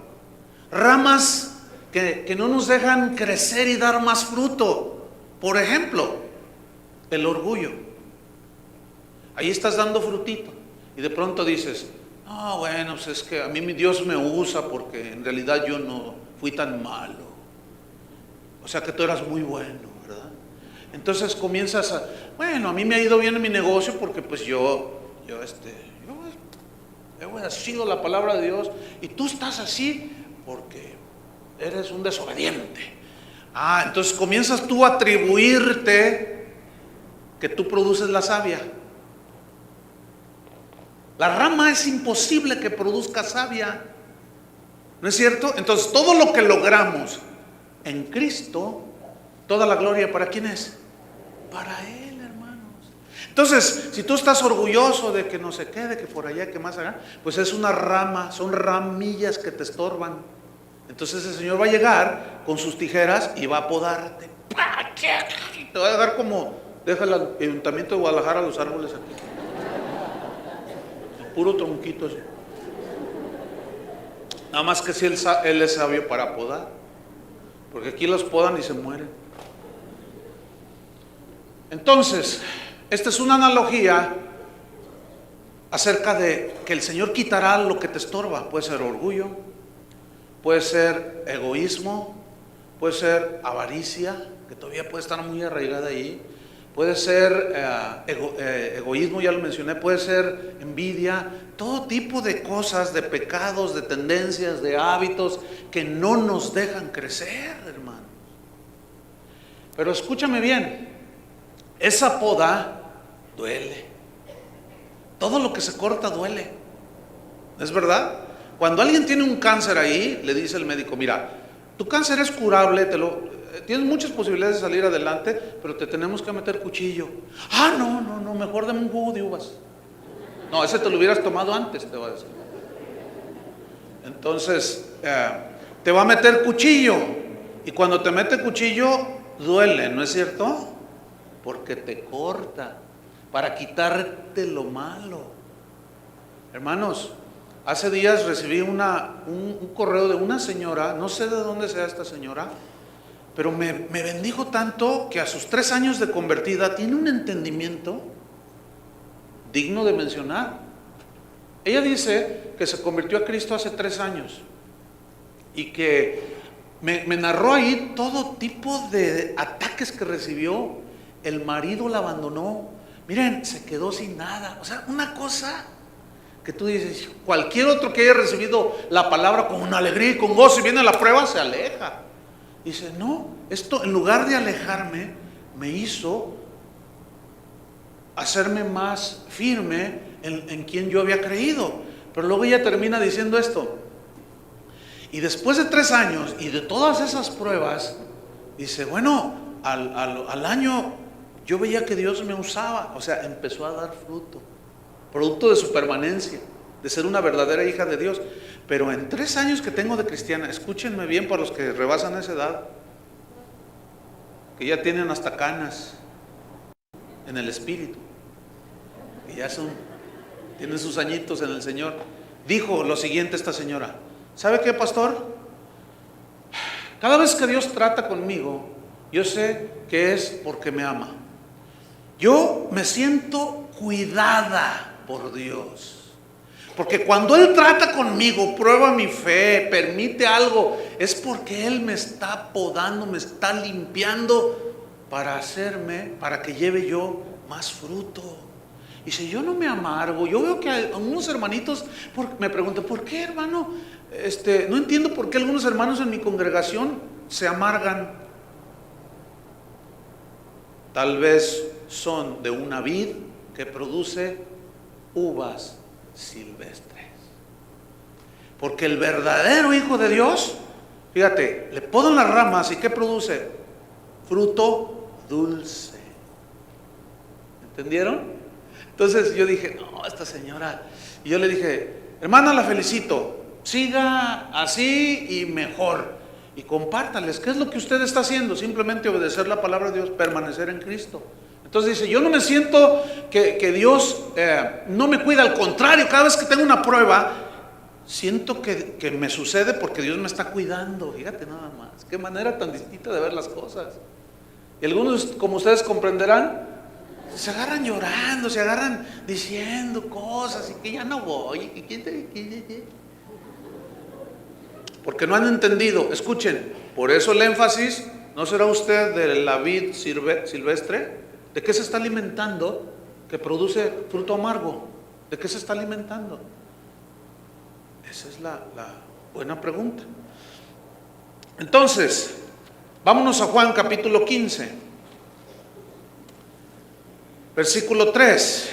Ramas que no nos dejan crecer y dar más fruto. Por ejemplo, el orgullo. Ahí estás dando frutito y de pronto dices, no, bueno, pues es que a mí mi Dios me usa porque en realidad yo no fui tan malo. O sea que tú eras muy bueno, ¿verdad? Entonces comienzas a, bueno, a mí me ha ido bien en mi negocio porque pues yo he obedecido la palabra de Dios, y tú estás así porque eres un desobediente. Entonces comienzas tú a atribuirte que tú produces la savia. La rama es imposible que produzca savia, ¿no es cierto? Entonces todo lo que logramos en Cristo, toda la gloria, ¿para quién es? Para Él, hermanos. Entonces, si tú estás orgulloso de que no se quede, que por allá, que más allá, pues es una rama, son ramillas que te estorban. Entonces el Señor va a llegar con sus tijeras y va a podarte. Te va a dejar como deja el Ayuntamiento de Guadalajara los árboles aquí. El puro tronquito así. Nada más que si él es sabio para podar, porque aquí los podan y se mueren. Entonces, esta es una analogía acerca de que el Señor quitará lo que te estorba. Puede ser orgullo, puede ser egoísmo, puede ser avaricia, que todavía puede estar muy arraigada ahí, puede ser egoísmo, ya lo mencioné, puede ser envidia, todo tipo de cosas, de pecados, de tendencias, de hábitos que no nos dejan crecer, hermanos. Pero escúchame bien, esa poda duele. Todo lo que se corta duele. ¿Es verdad? Cuando alguien tiene un cáncer ahí, le dice el médico, mira, tu cáncer es curable, tienes muchas posibilidades de salir adelante, pero te tenemos que meter cuchillo. No, mejor dame un jugo de uvas. No, ese te lo hubieras tomado antes, te va a decir. Entonces, te va a meter cuchillo, y cuando te mete cuchillo, duele, ¿no es cierto? Porque te corta, para quitarte lo malo. Hermanos, hace días recibí un correo de una señora, no sé de dónde sea esta señora, pero me bendijo tanto que a sus 3 años de convertida tiene un entendimiento digno de mencionar. Ella dice que se convirtió a Cristo hace 3 años y que me narró ahí todo tipo de ataques que recibió. El marido la abandonó, miren, se quedó sin nada. O sea, una cosa que tú dices, cualquier otro que haya recibido la palabra con una alegría y con gozo y viene la prueba, se aleja. Dice, no, esto en lugar de alejarme, me hizo hacerme más firme en quien yo había creído. Pero luego ella termina diciendo esto, y después de 3 años y de todas esas pruebas, dice, bueno, al año yo veía que Dios me usaba. O sea, empezó a dar fruto, producto de su permanencia, de ser una verdadera hija de Dios. Pero en 3 años que tengo de cristiana, escúchenme bien para los que rebasan esa edad, que ya tienen hasta canas en el espíritu, que ya tienen sus añitos en el Señor, dijo lo siguiente esta señora: ¿sabe qué, pastor? Cada vez que Dios trata conmigo, yo sé que es porque me ama. Yo me siento cuidada por Dios. Porque cuando Él trata conmigo, prueba mi fe, permite algo, es porque Él me está podando, me está limpiando para que lleve yo más fruto. Y si yo no me amargo, yo veo que algunos hermanitos me preguntan, ¿por qué, hermano? No entiendo por qué algunos hermanos en mi congregación se amargan. Tal vez son de una vid que produce uvas silvestres. Porque el verdadero hijo de Dios, fíjate, le podan las ramas y ¿qué produce? Fruto dulce. ¿Entendieron? Entonces yo dije, no, esta señora, y yo le dije, hermana, la felicito, siga así y mejor, y compártales, ¿qué es lo que usted está haciendo? Simplemente obedecer la palabra de Dios, permanecer en Cristo. Entonces dice, yo no me siento que Dios no me cuida, al contrario, cada vez que tengo una prueba, siento que me sucede porque Dios me está cuidando. Fíjate nada más, qué manera tan distinta de ver las cosas. Y algunos, como ustedes comprenderán, se agarran llorando, se agarran diciendo cosas y que ya no voy, porque no han entendido. Escuchen, por eso el énfasis, ¿no será usted de la vid silvestre? ¿De qué se está alimentando que produce fruto amargo? ¿De qué se está alimentando? Esa es la buena pregunta. Entonces, vámonos a Juan capítulo 15, versículo 3.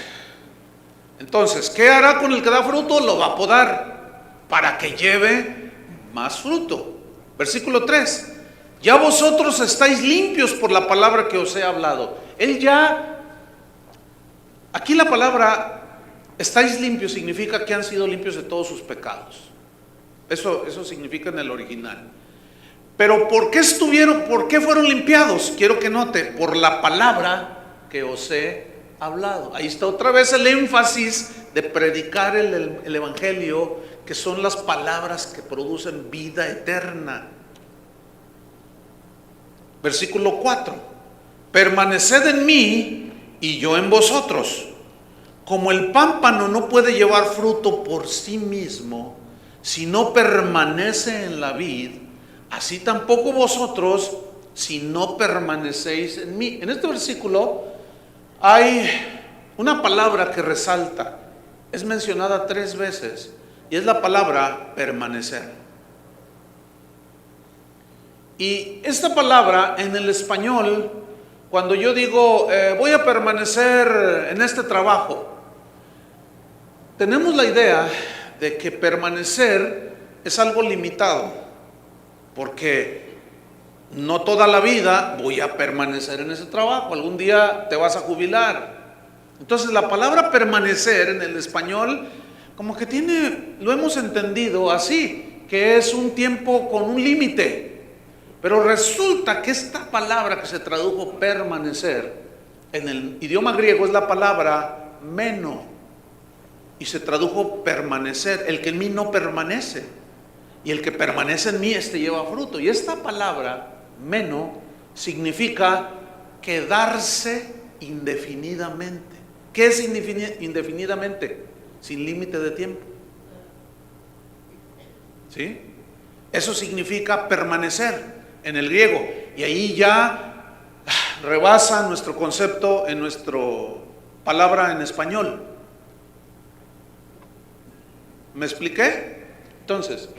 Entonces, ¿qué hará con el que da fruto? Lo va a podar para que lleve más fruto. Versículo 3. Ya vosotros estáis limpios por la palabra que os he hablado. Aquí la palabra estáis limpios significa que han sido limpios de todos sus pecados. Eso significa en el original. Pero ¿por qué fueron limpiados? Quiero que note, por la palabra que os he hablado. Ahí está otra vez el énfasis de predicar el evangelio, que son las palabras que producen vida eterna. Versículo 4. Permaneced en mí y yo en vosotros. Como el pámpano no puede llevar fruto por sí mismo si no permanece en la vid, así tampoco vosotros si no permanecéis en mí. En este versículo hay una palabra que resalta, es mencionada 3 veces, y es la palabra permanecer. Y esta palabra en el español, cuando yo digo voy a permanecer en este trabajo, tenemos la idea de que permanecer es algo limitado, porque no toda la vida voy a permanecer en ese trabajo, algún día te vas a jubilar. Entonces la palabra permanecer en el español como que lo hemos entendido así, que es un tiempo con un límite. Pero resulta que esta palabra que se tradujo permanecer en el idioma griego es la palabra meno, y se tradujo permanecer, el que en mí no permanece, y el que permanece en mí, este lleva fruto. Y esta palabra meno significa quedarse indefinidamente. ¿Qué es indefinidamente? Sin límite de tiempo. ¿Sí? Eso significa permanecer en el griego, y ahí ya rebasa nuestro concepto en nuestra palabra en español. ¿Me expliqué? Entonces,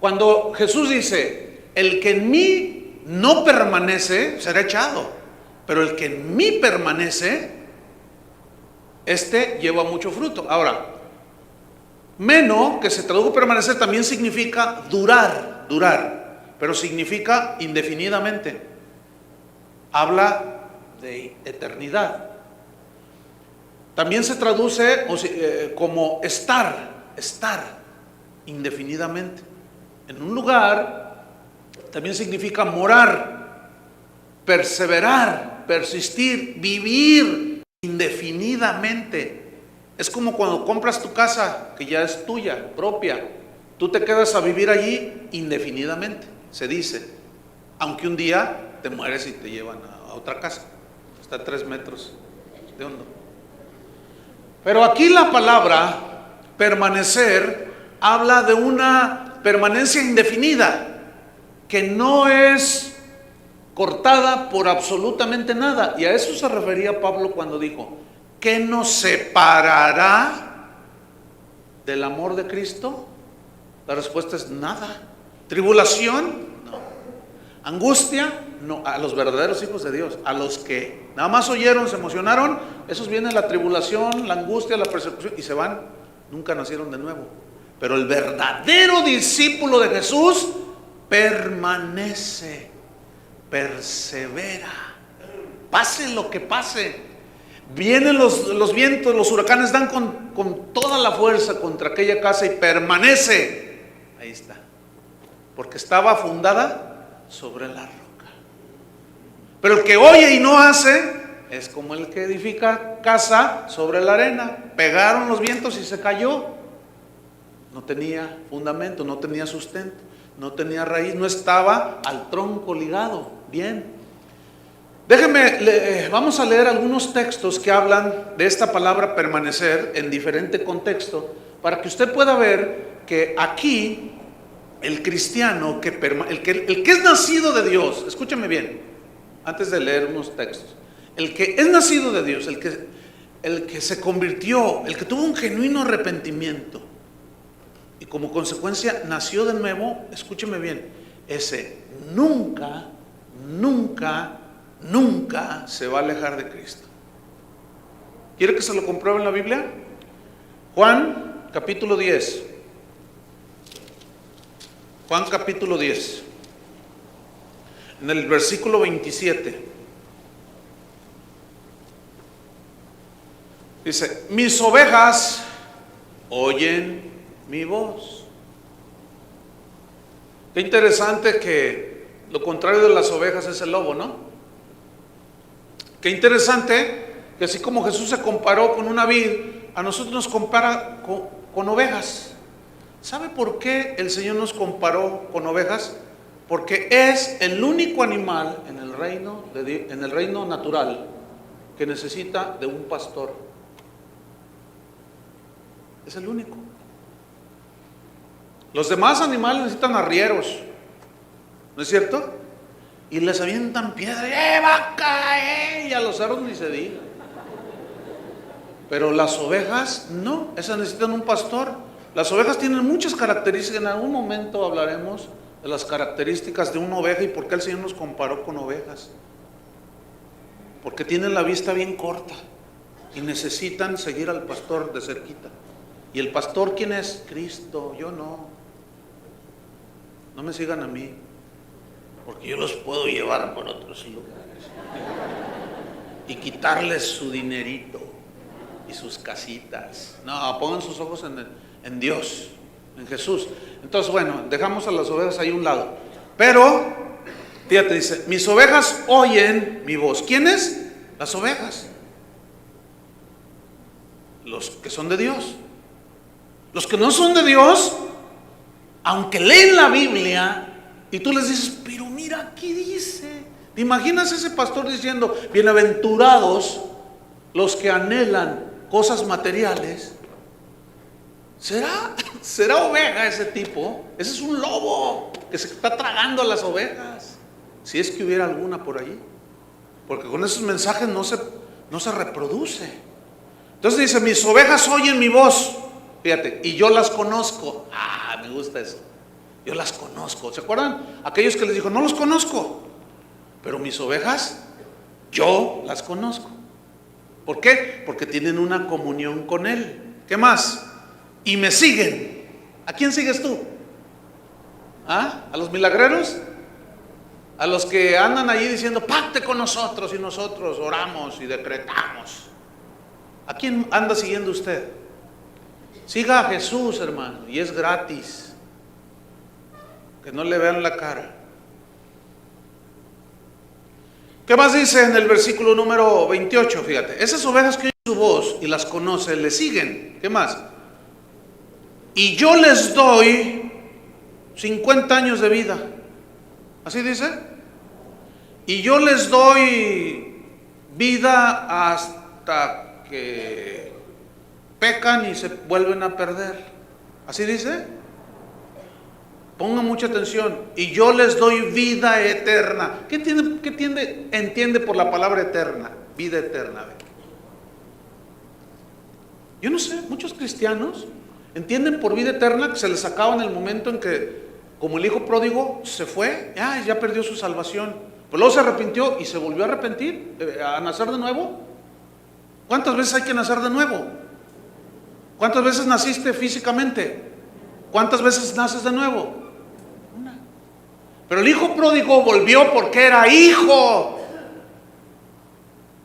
cuando Jesús dice, el que en mí no permanece será echado, pero el que en mí permanece, este lleva mucho fruto. Ahora, meno, que se tradujo permanecer, también significa durar, pero significa indefinidamente. habla de eternidad. También se traduce como estar indefinidamente. En un lugar también significa morar, perseverar, persistir, vivir indefinidamente. Es como cuando compras tu casa, que ya es tuya, propia. Tú te quedas a vivir allí indefinidamente, se dice. Aunque un día te mueres y te llevan a otra casa. Está a 3 metros de hondo. Pero aquí la palabra permanecer habla de una permanencia indefinida, que no es cortada por absolutamente nada. Y a eso se refería Pablo cuando dijo: ¿qué nos separará del amor de Cristo? La respuesta es nada. ¿Tribulación? No. ¿Angustia? No. A los verdaderos hijos de Dios, a los que nada más oyeron, se emocionaron, esos vienen la tribulación, la angustia, la persecución y se van. Nunca nacieron de nuevo. Pero el verdadero discípulo de Jesús permanece, persevera, pase lo que pase. Vienen los vientos, los huracanes dan con toda la fuerza contra aquella casa y permanece. Ahí está. Porque estaba fundada sobre la roca. Pero el que oye y no hace es como el que edifica casa sobre la arena. Pegaron los vientos y se cayó. No tenía fundamento, no tenía sustento, no tenía raíz, no estaba al tronco ligado. Bien. Déjenme, vamos a leer algunos textos que hablan de esta palabra permanecer en diferente contexto, para que usted pueda ver que aquí el cristiano, el que es nacido de Dios, escúcheme bien, antes de leer unos textos, el que es nacido de Dios, el que se convirtió, el que tuvo un genuino arrepentimiento y como consecuencia nació de nuevo, escúcheme bien, ese nunca se va a alejar de Cristo. ¿Quiere que se lo compruebe en la Biblia? Juan capítulo 10. Juan capítulo 10. En el versículo 27. Dice: mis ovejas oyen mi voz. Qué interesante que lo contrario de las ovejas es el lobo, ¿no? Qué interesante que así como Jesús se comparó con una vid, a nosotros nos compara con ovejas. ¿Sabe por qué el Señor nos comparó con ovejas? Porque es el único animal en el reino natural que necesita de un pastor. Es el único. Los demás animales necesitan arrieros, ¿no es cierto? Y les avientan piedra, vaca! Y a los cerdos ni se diga. Pero las ovejas no, esas necesitan un pastor. Las ovejas tienen muchas características. En algún momento hablaremos de las características de una oveja y por qué el Señor nos comparó con ovejas. Porque tienen la vista bien corta y necesitan seguir al pastor de cerquita. ¿Y el pastor quién es? Cristo. Yo no. No me sigan a mí, porque yo los puedo llevar por otros lugares y quitarles su dinerito y sus casitas. No, pongan sus ojos en Dios, en Jesús. Entonces, bueno, dejamos a las ovejas ahí a un lado. Pero, fíjate, dice: mis ovejas oyen mi voz. ¿Quiénes? Las ovejas. Los que son de Dios. Los que no son de Dios, aunque leen la Biblia y tú les dices: pero mira, aquí dice. ¿Te imaginas ese pastor diciendo: bienaventurados los que anhelan cosas materiales? ¿Será oveja ese tipo? Ese es un lobo que se está tragando a las ovejas, si es que hubiera alguna por allí, porque con esos mensajes no se reproduce. Entonces dice: mis ovejas oyen mi voz. Fíjate, y yo las conozco. Me gusta eso. Yo las conozco. ¿Se acuerdan? Aquellos que les dijo: no los conozco, pero mis ovejas, yo las conozco. ¿Por qué? Porque tienen una comunión con Él. ¿Qué más? Y me siguen. ¿A quién sigues tú? ¿A los milagreros? A los que andan allí diciendo, pacte con nosotros y nosotros oramos y decretamos. ¿A quién anda siguiendo usted? Siga a Jesús, hermano, y es gratis. Que no le vean la cara. ¿Qué más dice en el versículo número 28? Fíjate, esas ovejas que oyen su voz y las conoce, le siguen. ¿Qué más? Y yo les doy 50 años de vida. ¿Así dice? Y yo les doy vida hasta que pecan y se vuelven a perder. ¿Así dice? Ponga mucha atención. Y yo les doy vida eterna. ¿Qué entiende por la palabra eterna? Vida eterna. Yo no sé, muchos cristianos entienden por vida eterna que se les acaba en el momento en que, como el hijo pródigo se fue, ya perdió su salvación. Pero luego se arrepintió y se volvió a arrepentir, a nacer de nuevo. ¿Cuántas veces hay que nacer de nuevo? ¿Cuántas veces naciste físicamente? ¿Cuántas veces naces de nuevo? Una. Pero el hijo pródigo volvió porque era hijo.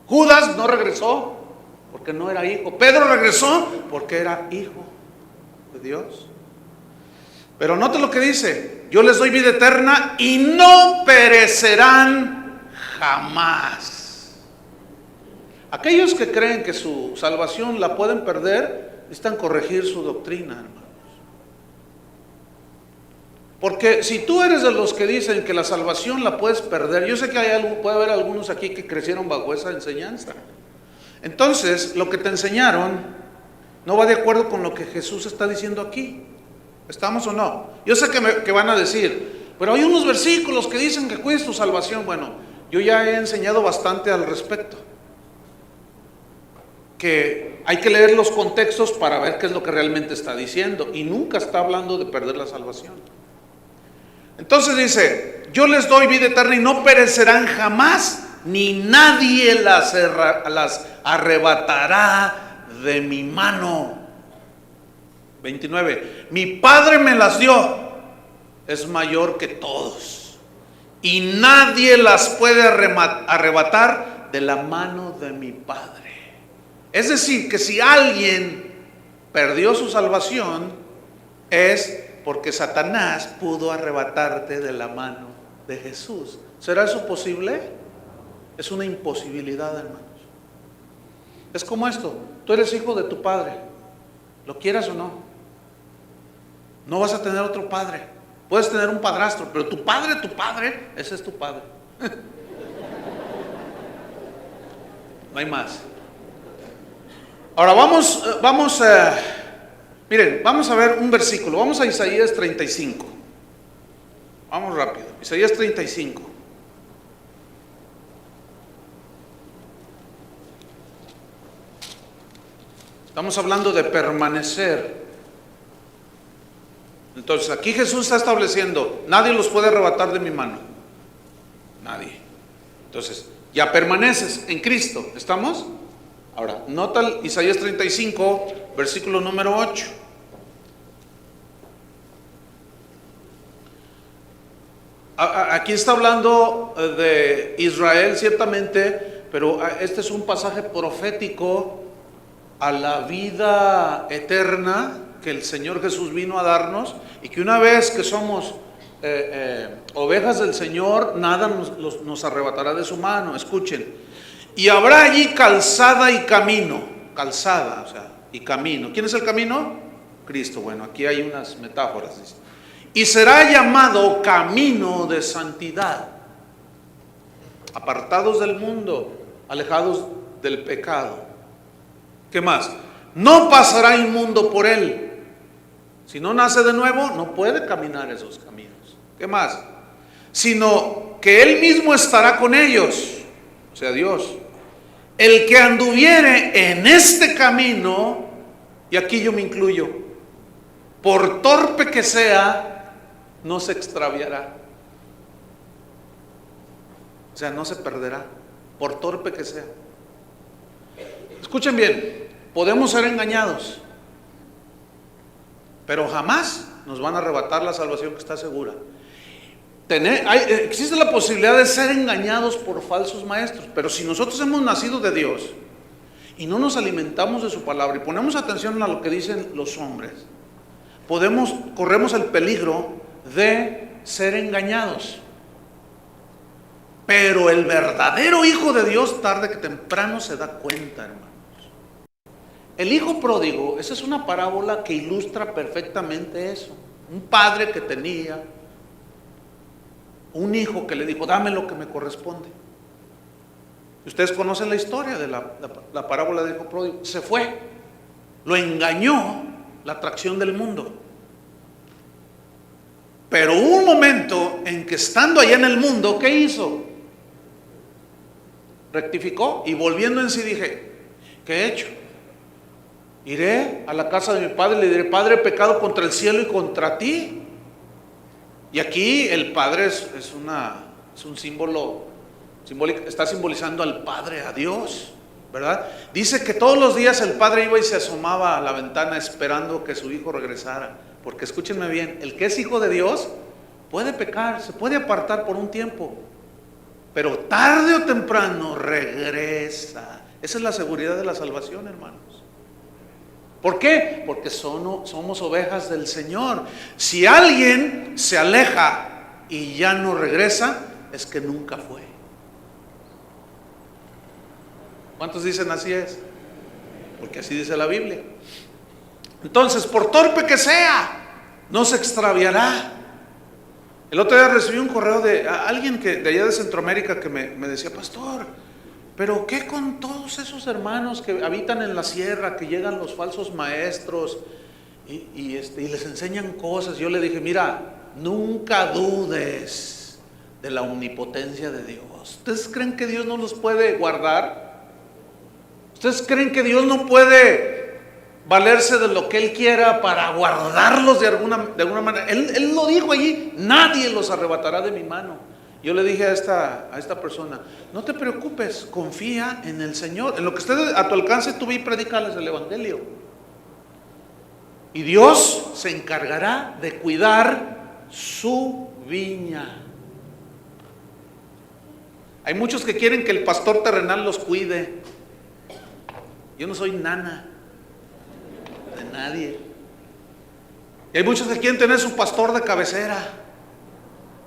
Judas no regresó porque no era hijo. Pedro regresó porque era hijo de Dios. Pero note lo que dice: yo les doy vida eterna y no perecerán jamás. Aquellos que creen que su salvación la pueden perder, necesitan corregir su doctrina, hermanos. Porque si tú eres de los que dicen que la salvación la puedes perder, yo sé que puede haber algunos aquí que crecieron bajo esa enseñanza. Entonces, lo que te enseñaron no va de acuerdo con lo que Jesús está diciendo aquí. ¿Estamos o no? Yo sé que van a decir, pero hay unos versículos que dicen que cuides tu salvación. Bueno, yo ya he enseñado bastante al respecto. Que hay que leer los contextos para ver qué es lo que realmente está diciendo. Y nunca está hablando de perder la salvación. Entonces dice, yo les doy vida eterna y no perecerán jamás, ni nadie las arrebatará de mi mano. 29. Mi Padre me las dio, es mayor que todos, y nadie las puede arrebatar de la mano de mi Padre. Es decir, que si alguien perdió su salvación, es porque Satanás pudo arrebatarte de la mano de Jesús. ¿Será eso posible? Es una imposibilidad, hermanos. Es como esto: tú eres hijo de tu padre, lo quieras o no. No vas a tener otro padre. Puedes tener un padrastro, pero tu padre, ese es tu padre. No hay más. Ahora miren, vamos a ver un versículo. Vamos a Isaías 35. Vamos rápido. Isaías 35. Estamos hablando de permanecer. Entonces aquí Jesús está estableciendo, nadie los puede arrebatar de mi mano. Nadie. Entonces, ya permaneces en Cristo. ¿Estamos? Ahora, nota Isaías 35, versículo número 8. Aquí está hablando de Israel, ciertamente, pero este es un pasaje profético a la vida eterna que el Señor Jesús vino a darnos, y que una vez que somos ovejas del Señor, nada nos arrebatará de su mano. Escuchen: y habrá allí calzada y camino. Calzada, o sea, y camino. ¿Quién es el camino? Cristo. Bueno, aquí hay unas metáforas. Dice: y será llamado camino de santidad. Apartados del mundo, alejados del pecado. ¿Qué más? No pasará inmundo por él. Si no nace de nuevo, no puede caminar esos caminos. ¿Qué más? Sino que él mismo estará con ellos, o sea, Dios. El que anduviere en este camino, y aquí yo me incluyo, por torpe que sea, no se extraviará. O sea, no se perderá, por torpe que sea. Escuchen bien, podemos ser engañados, pero jamás nos van a arrebatar la salvación que está segura. Existe la posibilidad de ser engañados por falsos maestros, pero si nosotros hemos nacido de Dios y no nos alimentamos de su palabra y ponemos atención a lo que dicen los hombres, corremos el peligro de ser engañados. Pero el verdadero hijo de Dios tarde que temprano se da cuenta, hermanos. El hijo pródigo, esa es una parábola que ilustra perfectamente eso. Un padre que tenía un hijo que le dijo, dame lo que me corresponde. Ustedes conocen la historia de la parábola del hijo pródigo. Se fue, lo engañó la atracción del mundo. Pero hubo un momento en que estando allá en el mundo, ¿qué hizo? Rectificó y volviendo en sí dije, ¿qué he hecho? Iré a la casa de mi padre y le diré, Padre, he pecado contra el cielo y contra ti. Y aquí el Padre es un símbolo simbólico, está simbolizando al Padre, a Dios, ¿verdad? Dice que todos los días el Padre iba y se asomaba a la ventana esperando que su hijo regresara. Porque escúchenme bien, el que es hijo de Dios puede pecar, se puede apartar por un tiempo, pero tarde o temprano regresa. Esa es la seguridad de la salvación, hermanos. ¿Por qué? Porque somos ovejas del Señor. Si alguien se aleja y ya no regresa, es que nunca fue. ¿Cuántos dicen así es? Porque así dice la Biblia. Entonces, por torpe que sea, no se extraviará. El otro día recibí un correo de alguien de allá de Centroamérica que me decía, pastor, pero ¿qué con todos esos hermanos que habitan en la sierra, que llegan los falsos maestros y les enseñan cosas? Yo le dije, mira, nunca dudes de la omnipotencia de Dios. ¿Ustedes creen que Dios no los puede guardar? ¿Ustedes creen que Dios no puede valerse de lo que Él quiera para guardarlos de alguna manera? Él lo dijo allí, nadie los arrebatará de mi mano. Yo le dije a esta persona, no te preocupes, confía en el Señor, en lo que esté a tu alcance, tú ve y predícales el Evangelio. Y Dios se encargará de cuidar su viña. Hay muchos que quieren que el pastor terrenal los cuide. Yo no soy nana de nadie. Y hay muchos que quieren tener su pastor de cabecera.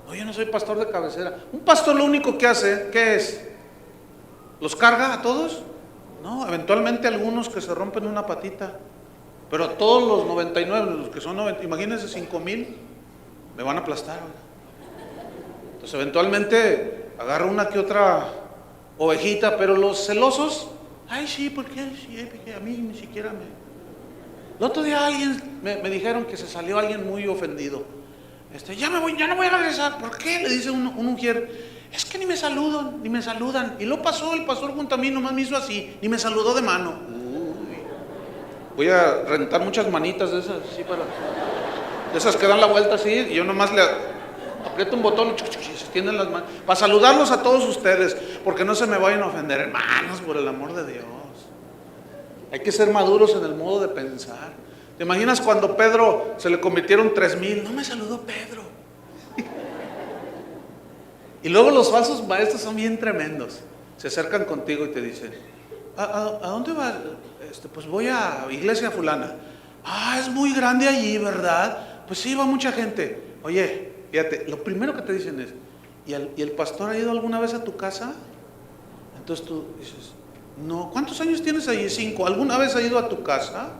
No, yo no soy pastor de cabecera. Un pastor lo único que hace, ¿qué es? ¿Los carga a todos? No, eventualmente algunos que se rompen una patita. Pero a todos los 99, los que son 90, imagínense 5,000, me van a aplastar. Entonces eventualmente agarro una que otra ovejita, pero los celosos, ay sí, porque a mí ni siquiera me... El otro día me dijeron que se salió alguien muy ofendido. Ya no voy a regresar. ¿Por qué? Le dice un mujer, es que ni me saludan. Y lo pasó el pastor junto a mí, nomás me hizo así, ni me saludó de mano. Uy. Voy a rentar muchas manitas de esas, así de esas que dan la vuelta así, y yo nomás le aprieto un botón y se extienden las manos, para saludarlos a todos ustedes, porque no se me vayan a ofender, hermanos, por el amor de Dios. Hay que ser maduros en el modo de pensar. ¿Te imaginas cuando Pedro se le convirtieron 3,000? No me saludó Pedro. Y luego los falsos maestros son bien tremendos. Se acercan contigo y te dicen, ¿a dónde vas? Pues voy a iglesia fulana. Es muy grande allí, ¿verdad? Pues sí, va mucha gente. Oye, fíjate, lo primero que te dicen es, ¿y el pastor ha ido alguna vez a tu casa? Entonces tú dices, no. ¿Cuántos años tienes allí? 5. ¿Alguna vez ha ido a tu casa?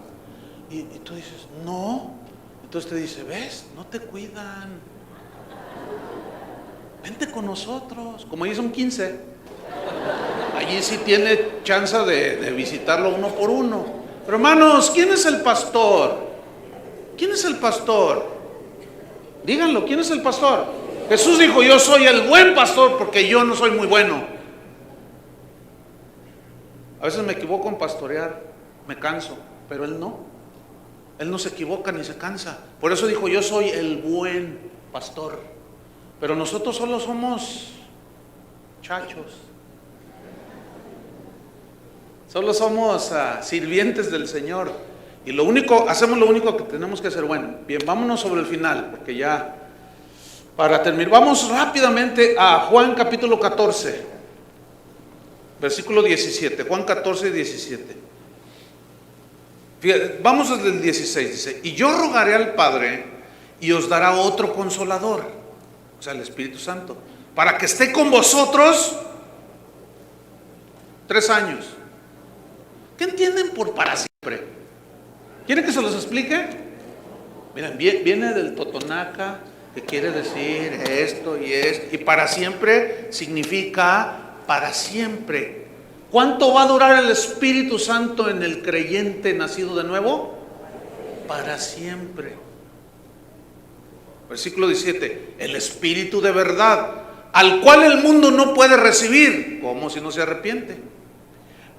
Y tú dices, no. Entonces te dice, ¿ves? No te cuidan. Vente con nosotros. Como allí son 15, allí sí tiene chance de visitarlo uno por uno. Pero hermanos, ¿quién es el pastor? ¿Quién es el pastor? Díganlo, ¿quién es el pastor? Jesús dijo, yo soy el buen pastor porque yo no soy muy bueno. A veces me equivoco en pastorear, me canso, pero Él no. Él no se equivoca ni se cansa. Por eso dijo, yo soy el buen pastor. Pero nosotros solo somos chachos. Solo somos sirvientes del Señor. Y hacemos lo único que tenemos que hacer. Bueno, bien, vámonos sobre el final, porque ya Para terminar, vamos rápidamente a Juan capítulo 14, versículo 17. Juan 14, 17. Fíjate, vamos desde el 16, dice: y yo rogaré al Padre y os dará otro consolador, o sea, el Espíritu Santo, para que esté con vosotros 3 años. ¿Qué entienden por para siempre? ¿Quieren que se los explique? Miren, viene del totonaca, que quiere decir esto y esto, y para siempre significa para siempre. ¿Cuánto va a durar el Espíritu Santo en el creyente nacido de nuevo? Para siempre. Versículo 17: el Espíritu de verdad, al cual el mundo no puede recibir. ¿Cómo si no se arrepiente?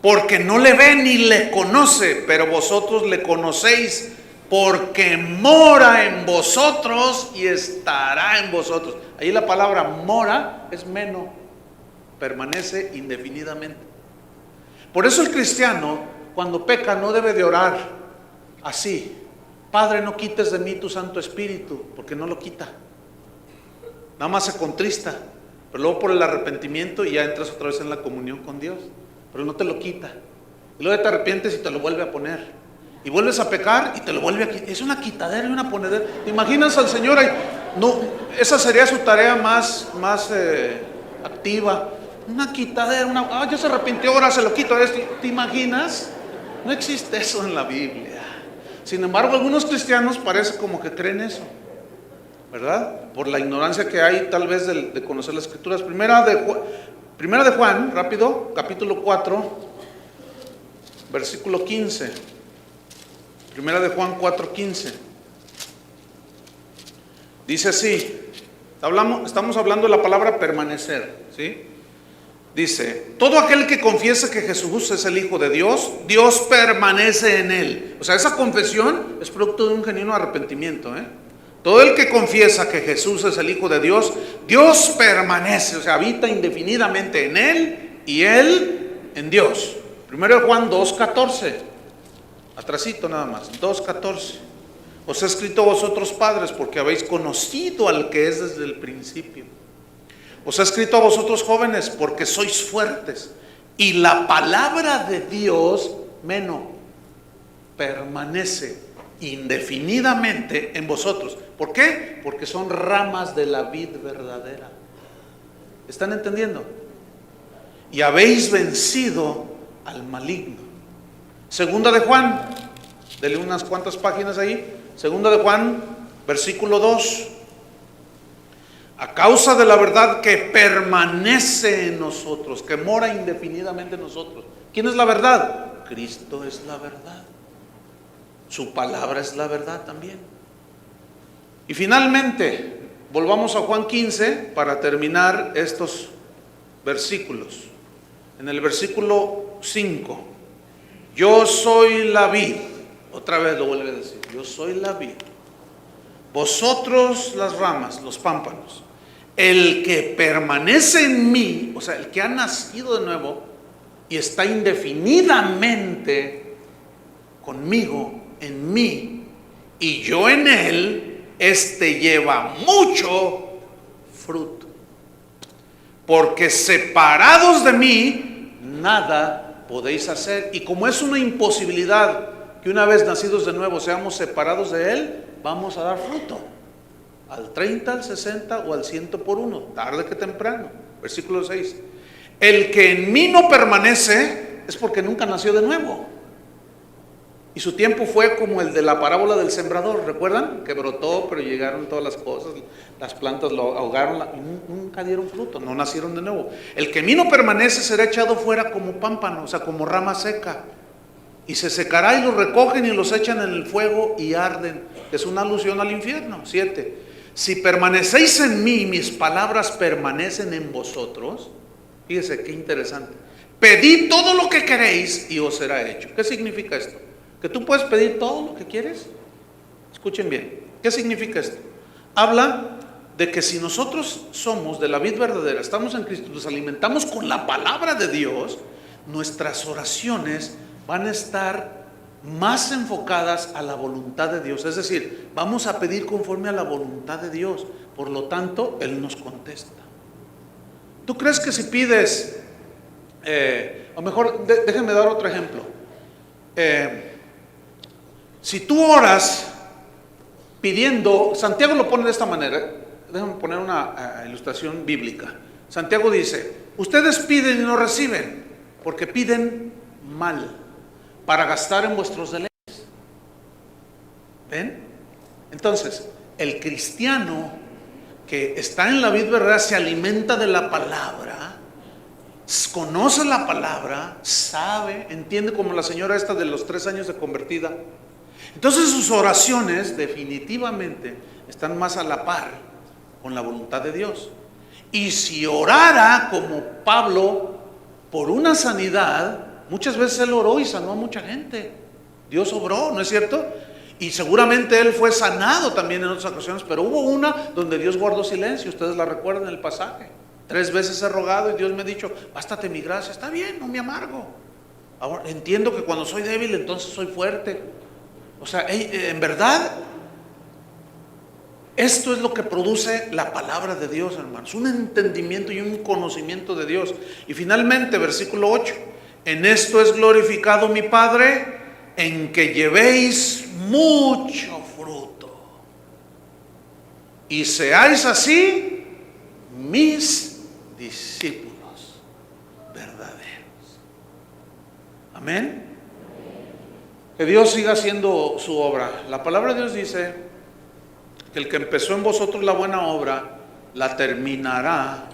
Porque no le ve ni le conoce, pero vosotros le conocéis, porque mora en vosotros y estará en vosotros. Ahí la palabra mora es meno, permanece indefinidamente. Por eso el cristiano, cuando peca, no debe de orar así: Padre, no quites de mí tu Santo Espíritu, porque no lo quita. Nada más se contrista, pero luego por el arrepentimiento y ya entras otra vez en la comunión con Dios, pero no te lo quita. Y luego te arrepientes y te lo vuelve a poner, y vuelves a pecar y te lo vuelve a quitar. Es una quitadera y una ponedera. ¿Te imaginas al Señor ahí? No, esa sería su tarea más activa. Una quitadera, ya se arrepintió, ahora se lo quito a esto. ¿Te imaginas? No existe eso en la Biblia. Sin embargo, algunos cristianos parece como que creen eso, ¿verdad? Por la ignorancia que hay tal vez de conocer las Escrituras. Primera de Juan, rápido, capítulo 4, versículo 15. Primera de Juan 4:15. Dice así, estamos hablando de la palabra permanecer, ¿sí? Dice: todo aquel que confiesa que Jesús es el Hijo de Dios, Dios permanece en él. O sea, esa confesión es producto de un genuino arrepentimiento, Todo el que confiesa que Jesús es el Hijo de Dios, Dios permanece, o sea, habita indefinidamente en él y él en Dios. Primero de Juan 2:14, atrasito nada más, 2:14. Os he escrito a vosotros, padres, porque habéis conocido al que es desde el principio. Os he escrito a vosotros, jóvenes, porque sois fuertes, y la palabra de Dios, permanece indefinidamente en vosotros. ¿Por qué? Porque son ramas de la vid verdadera. ¿Están entendiendo? Y habéis vencido al maligno. Segunda de Juan, dele unas cuantas páginas ahí. Segunda de Juan, versículo 2. A causa de la verdad que permanece en nosotros, que mora indefinidamente en nosotros. ¿Quién es la verdad? Cristo es la verdad. Su palabra es la verdad también. Y finalmente, volvamos a Juan 15 para terminar estos versículos. En el versículo 5, yo soy la vid. Otra vez lo vuelve a decir: yo soy la vid, vosotros las ramas, los pámpanos. El que permanece en mí, o sea, el que ha nacido de nuevo y está indefinidamente conmigo, en mí, y yo en él, este lleva mucho fruto. Porque separados de mí, nada podéis hacer. Y como es una imposibilidad que una vez nacidos de nuevo seamos separados de él, vamos a dar fruto. Al 30, al 60 o al 100 por uno, tarde que temprano. Versículo 6. El que en mí no permanece es porque nunca nació de nuevo. Y su tiempo fue como el de la parábola del sembrador. ¿Recuerdan? Que brotó, pero llegaron todas las cosas, las plantas lo ahogaron y nunca dieron fruto, no nacieron de nuevo. El que en mí no permanece será echado fuera como pámpano, o sea, como rama seca. Y se secará y los recogen y los echan en el fuego y arden. Es una alusión al infierno. 7. Si permanecéis en mí y mis palabras permanecen en vosotros, fíjese qué interesante. Pedid todo lo que queréis y os será hecho. ¿Qué significa esto? ¿Que tú puedes pedir todo lo que quieres? Escuchen bien. ¿Qué significa esto? Habla de que si nosotros somos de la vid verdadera, estamos en Cristo, nos alimentamos con la palabra de Dios, nuestras oraciones van a estar más enfocadas a la voluntad de Dios. Es decir, vamos a pedir conforme a la voluntad de Dios, Por lo tanto, Él nos contesta. ¿Tú crees que si pides, o mejor, déjenme dar otro ejemplo. Si tú oras pidiendo, Santiago lo pone de esta manera, déjame poner una ilustración bíblica. Santiago dice, ustedes piden y no reciben, porque piden mal, para gastar en vuestros deleites. ¿Ven? Entonces, el cristiano que está en la vid verdadera se alimenta de la palabra, conoce la palabra, sabe, entiende, como la señora esta de los 3 años de convertida. Entonces sus oraciones definitivamente están más a la par con la voluntad de Dios. Y si orara como Pablo por una sanidad, muchas veces él oró y sanó a mucha gente. Dios obró, ¿no es cierto? Y seguramente él fue sanado también en otras ocasiones, pero hubo una donde Dios guardó silencio. Ustedes la recuerdan en el pasaje. 3 veces he rogado y Dios me ha dicho, bástate mi gracia. Está bien, no me amargo. Ahora entiendo que cuando soy débil entonces soy fuerte. O sea, en verdad, esto es lo que produce la palabra de Dios, hermanos, un entendimiento y un conocimiento de Dios. Y finalmente, versículo 8, en esto es glorificado mi Padre, en que llevéis mucho fruto y seáis así mis discípulos verdaderos. Amén. Que Dios siga haciendo su obra. La palabra de Dios dice que el que empezó en vosotros la buena obra, la terminará,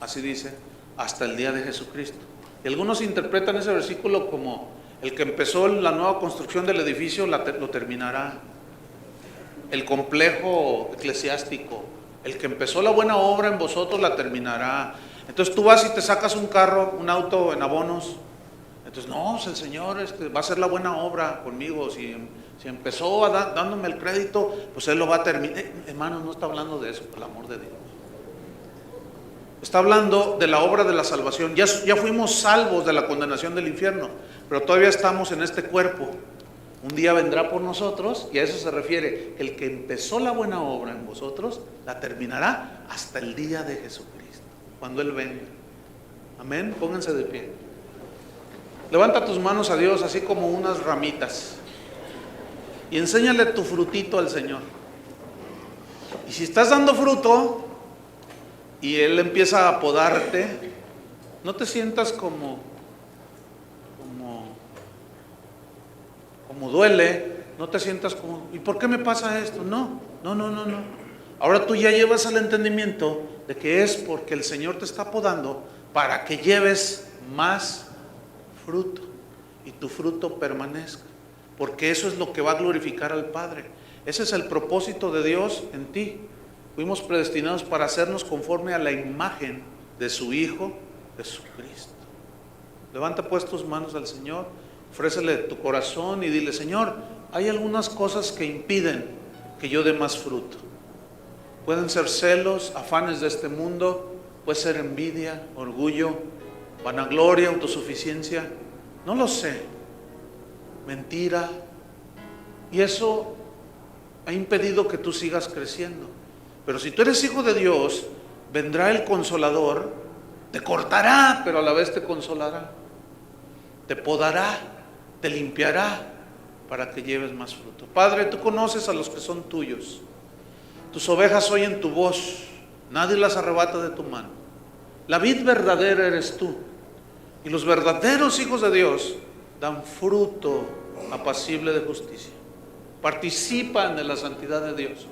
así dice, hasta el día de Jesucristo. Y algunos interpretan ese versículo como el que empezó la nueva construcción del edificio lo terminará. El complejo eclesiástico, el que empezó la buena obra en vosotros la terminará. Entonces tú vas y te sacas un carro, un auto en abonos. Entonces, no, el Señor va a hacer la buena obra conmigo. Si empezó dándome el crédito, pues Él lo va a terminar. Hermanos, no está hablando de eso, por el amor de Dios. Está hablando de la obra de la salvación. Ya fuimos salvos de la condenación del infierno, pero todavía estamos en este cuerpo. Un día vendrá por nosotros, y a eso se refiere. El que empezó la buena obra en vosotros, la terminará hasta el día de Jesucristo, cuando Él venga. Amén. Pónganse de pie. Levanta tus manos a Dios así como unas ramitas y enséñale tu frutito al Señor. Y si estás dando fruto y Él empieza a podarte, no te sientas como duele, no te sientas como, ¿y por qué me pasa esto? No. Ahora tú ya llevas al entendimiento de que es porque el Señor te está podando para que lleves más fruto y tu fruto permanezca, porque eso es lo que va a glorificar al Padre. Ese es el propósito de Dios en ti. Fuimos predestinados para hacernos conforme a la imagen de su Hijo Jesucristo. Levanta pues tus manos al Señor, ofrécele tu corazón y dile: Señor, hay algunas cosas que impiden que yo dé más fruto. Pueden ser celos, afanes de este mundo, puede ser envidia, orgullo, vanagloria, autosuficiencia, no lo sé, mentira, y eso ha impedido que tú sigas creciendo. Pero si tú eres hijo de Dios, vendrá el Consolador, te cortará, pero a la vez te consolará, te podará, te limpiará para que lleves más fruto. Padre, tú conoces a los que son tuyos, tus ovejas oyen tu voz, nadie las arrebata de tu mano. La vid verdadera eres tú. Y los verdaderos hijos de Dios dan fruto apacible de justicia. Participan de la santidad de Dios.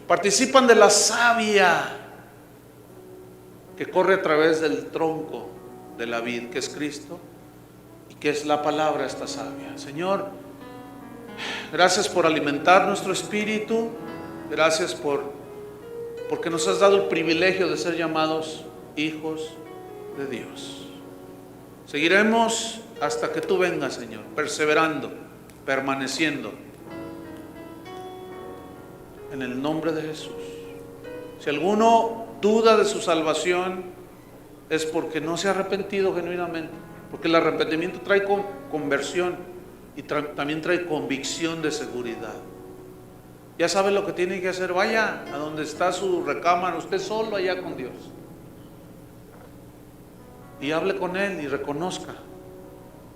Participan de la savia que corre a través del tronco de la vid, que es Cristo, y que es la palabra esta savia. Señor, gracias por alimentar nuestro espíritu. Gracias porque nos has dado el privilegio de ser llamados hijos de Dios. Seguiremos hasta que tú vengas, Señor, perseverando, permaneciendo, en el nombre de Jesús. Si alguno duda de su salvación, es porque no se ha arrepentido genuinamente, porque el arrepentimiento trae conversión y también trae convicción de seguridad. Ya sabe lo que tiene que hacer. Vaya a donde está su recámara, usted solo allá con Dios. Y hable con Él y reconozca.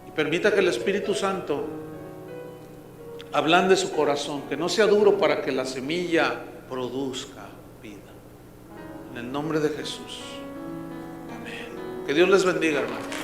Y permita que el Espíritu Santo ablande su corazón, que no sea duro, para que la semilla produzca vida. En el nombre de Jesús. Amén. Que Dios les bendiga, hermano.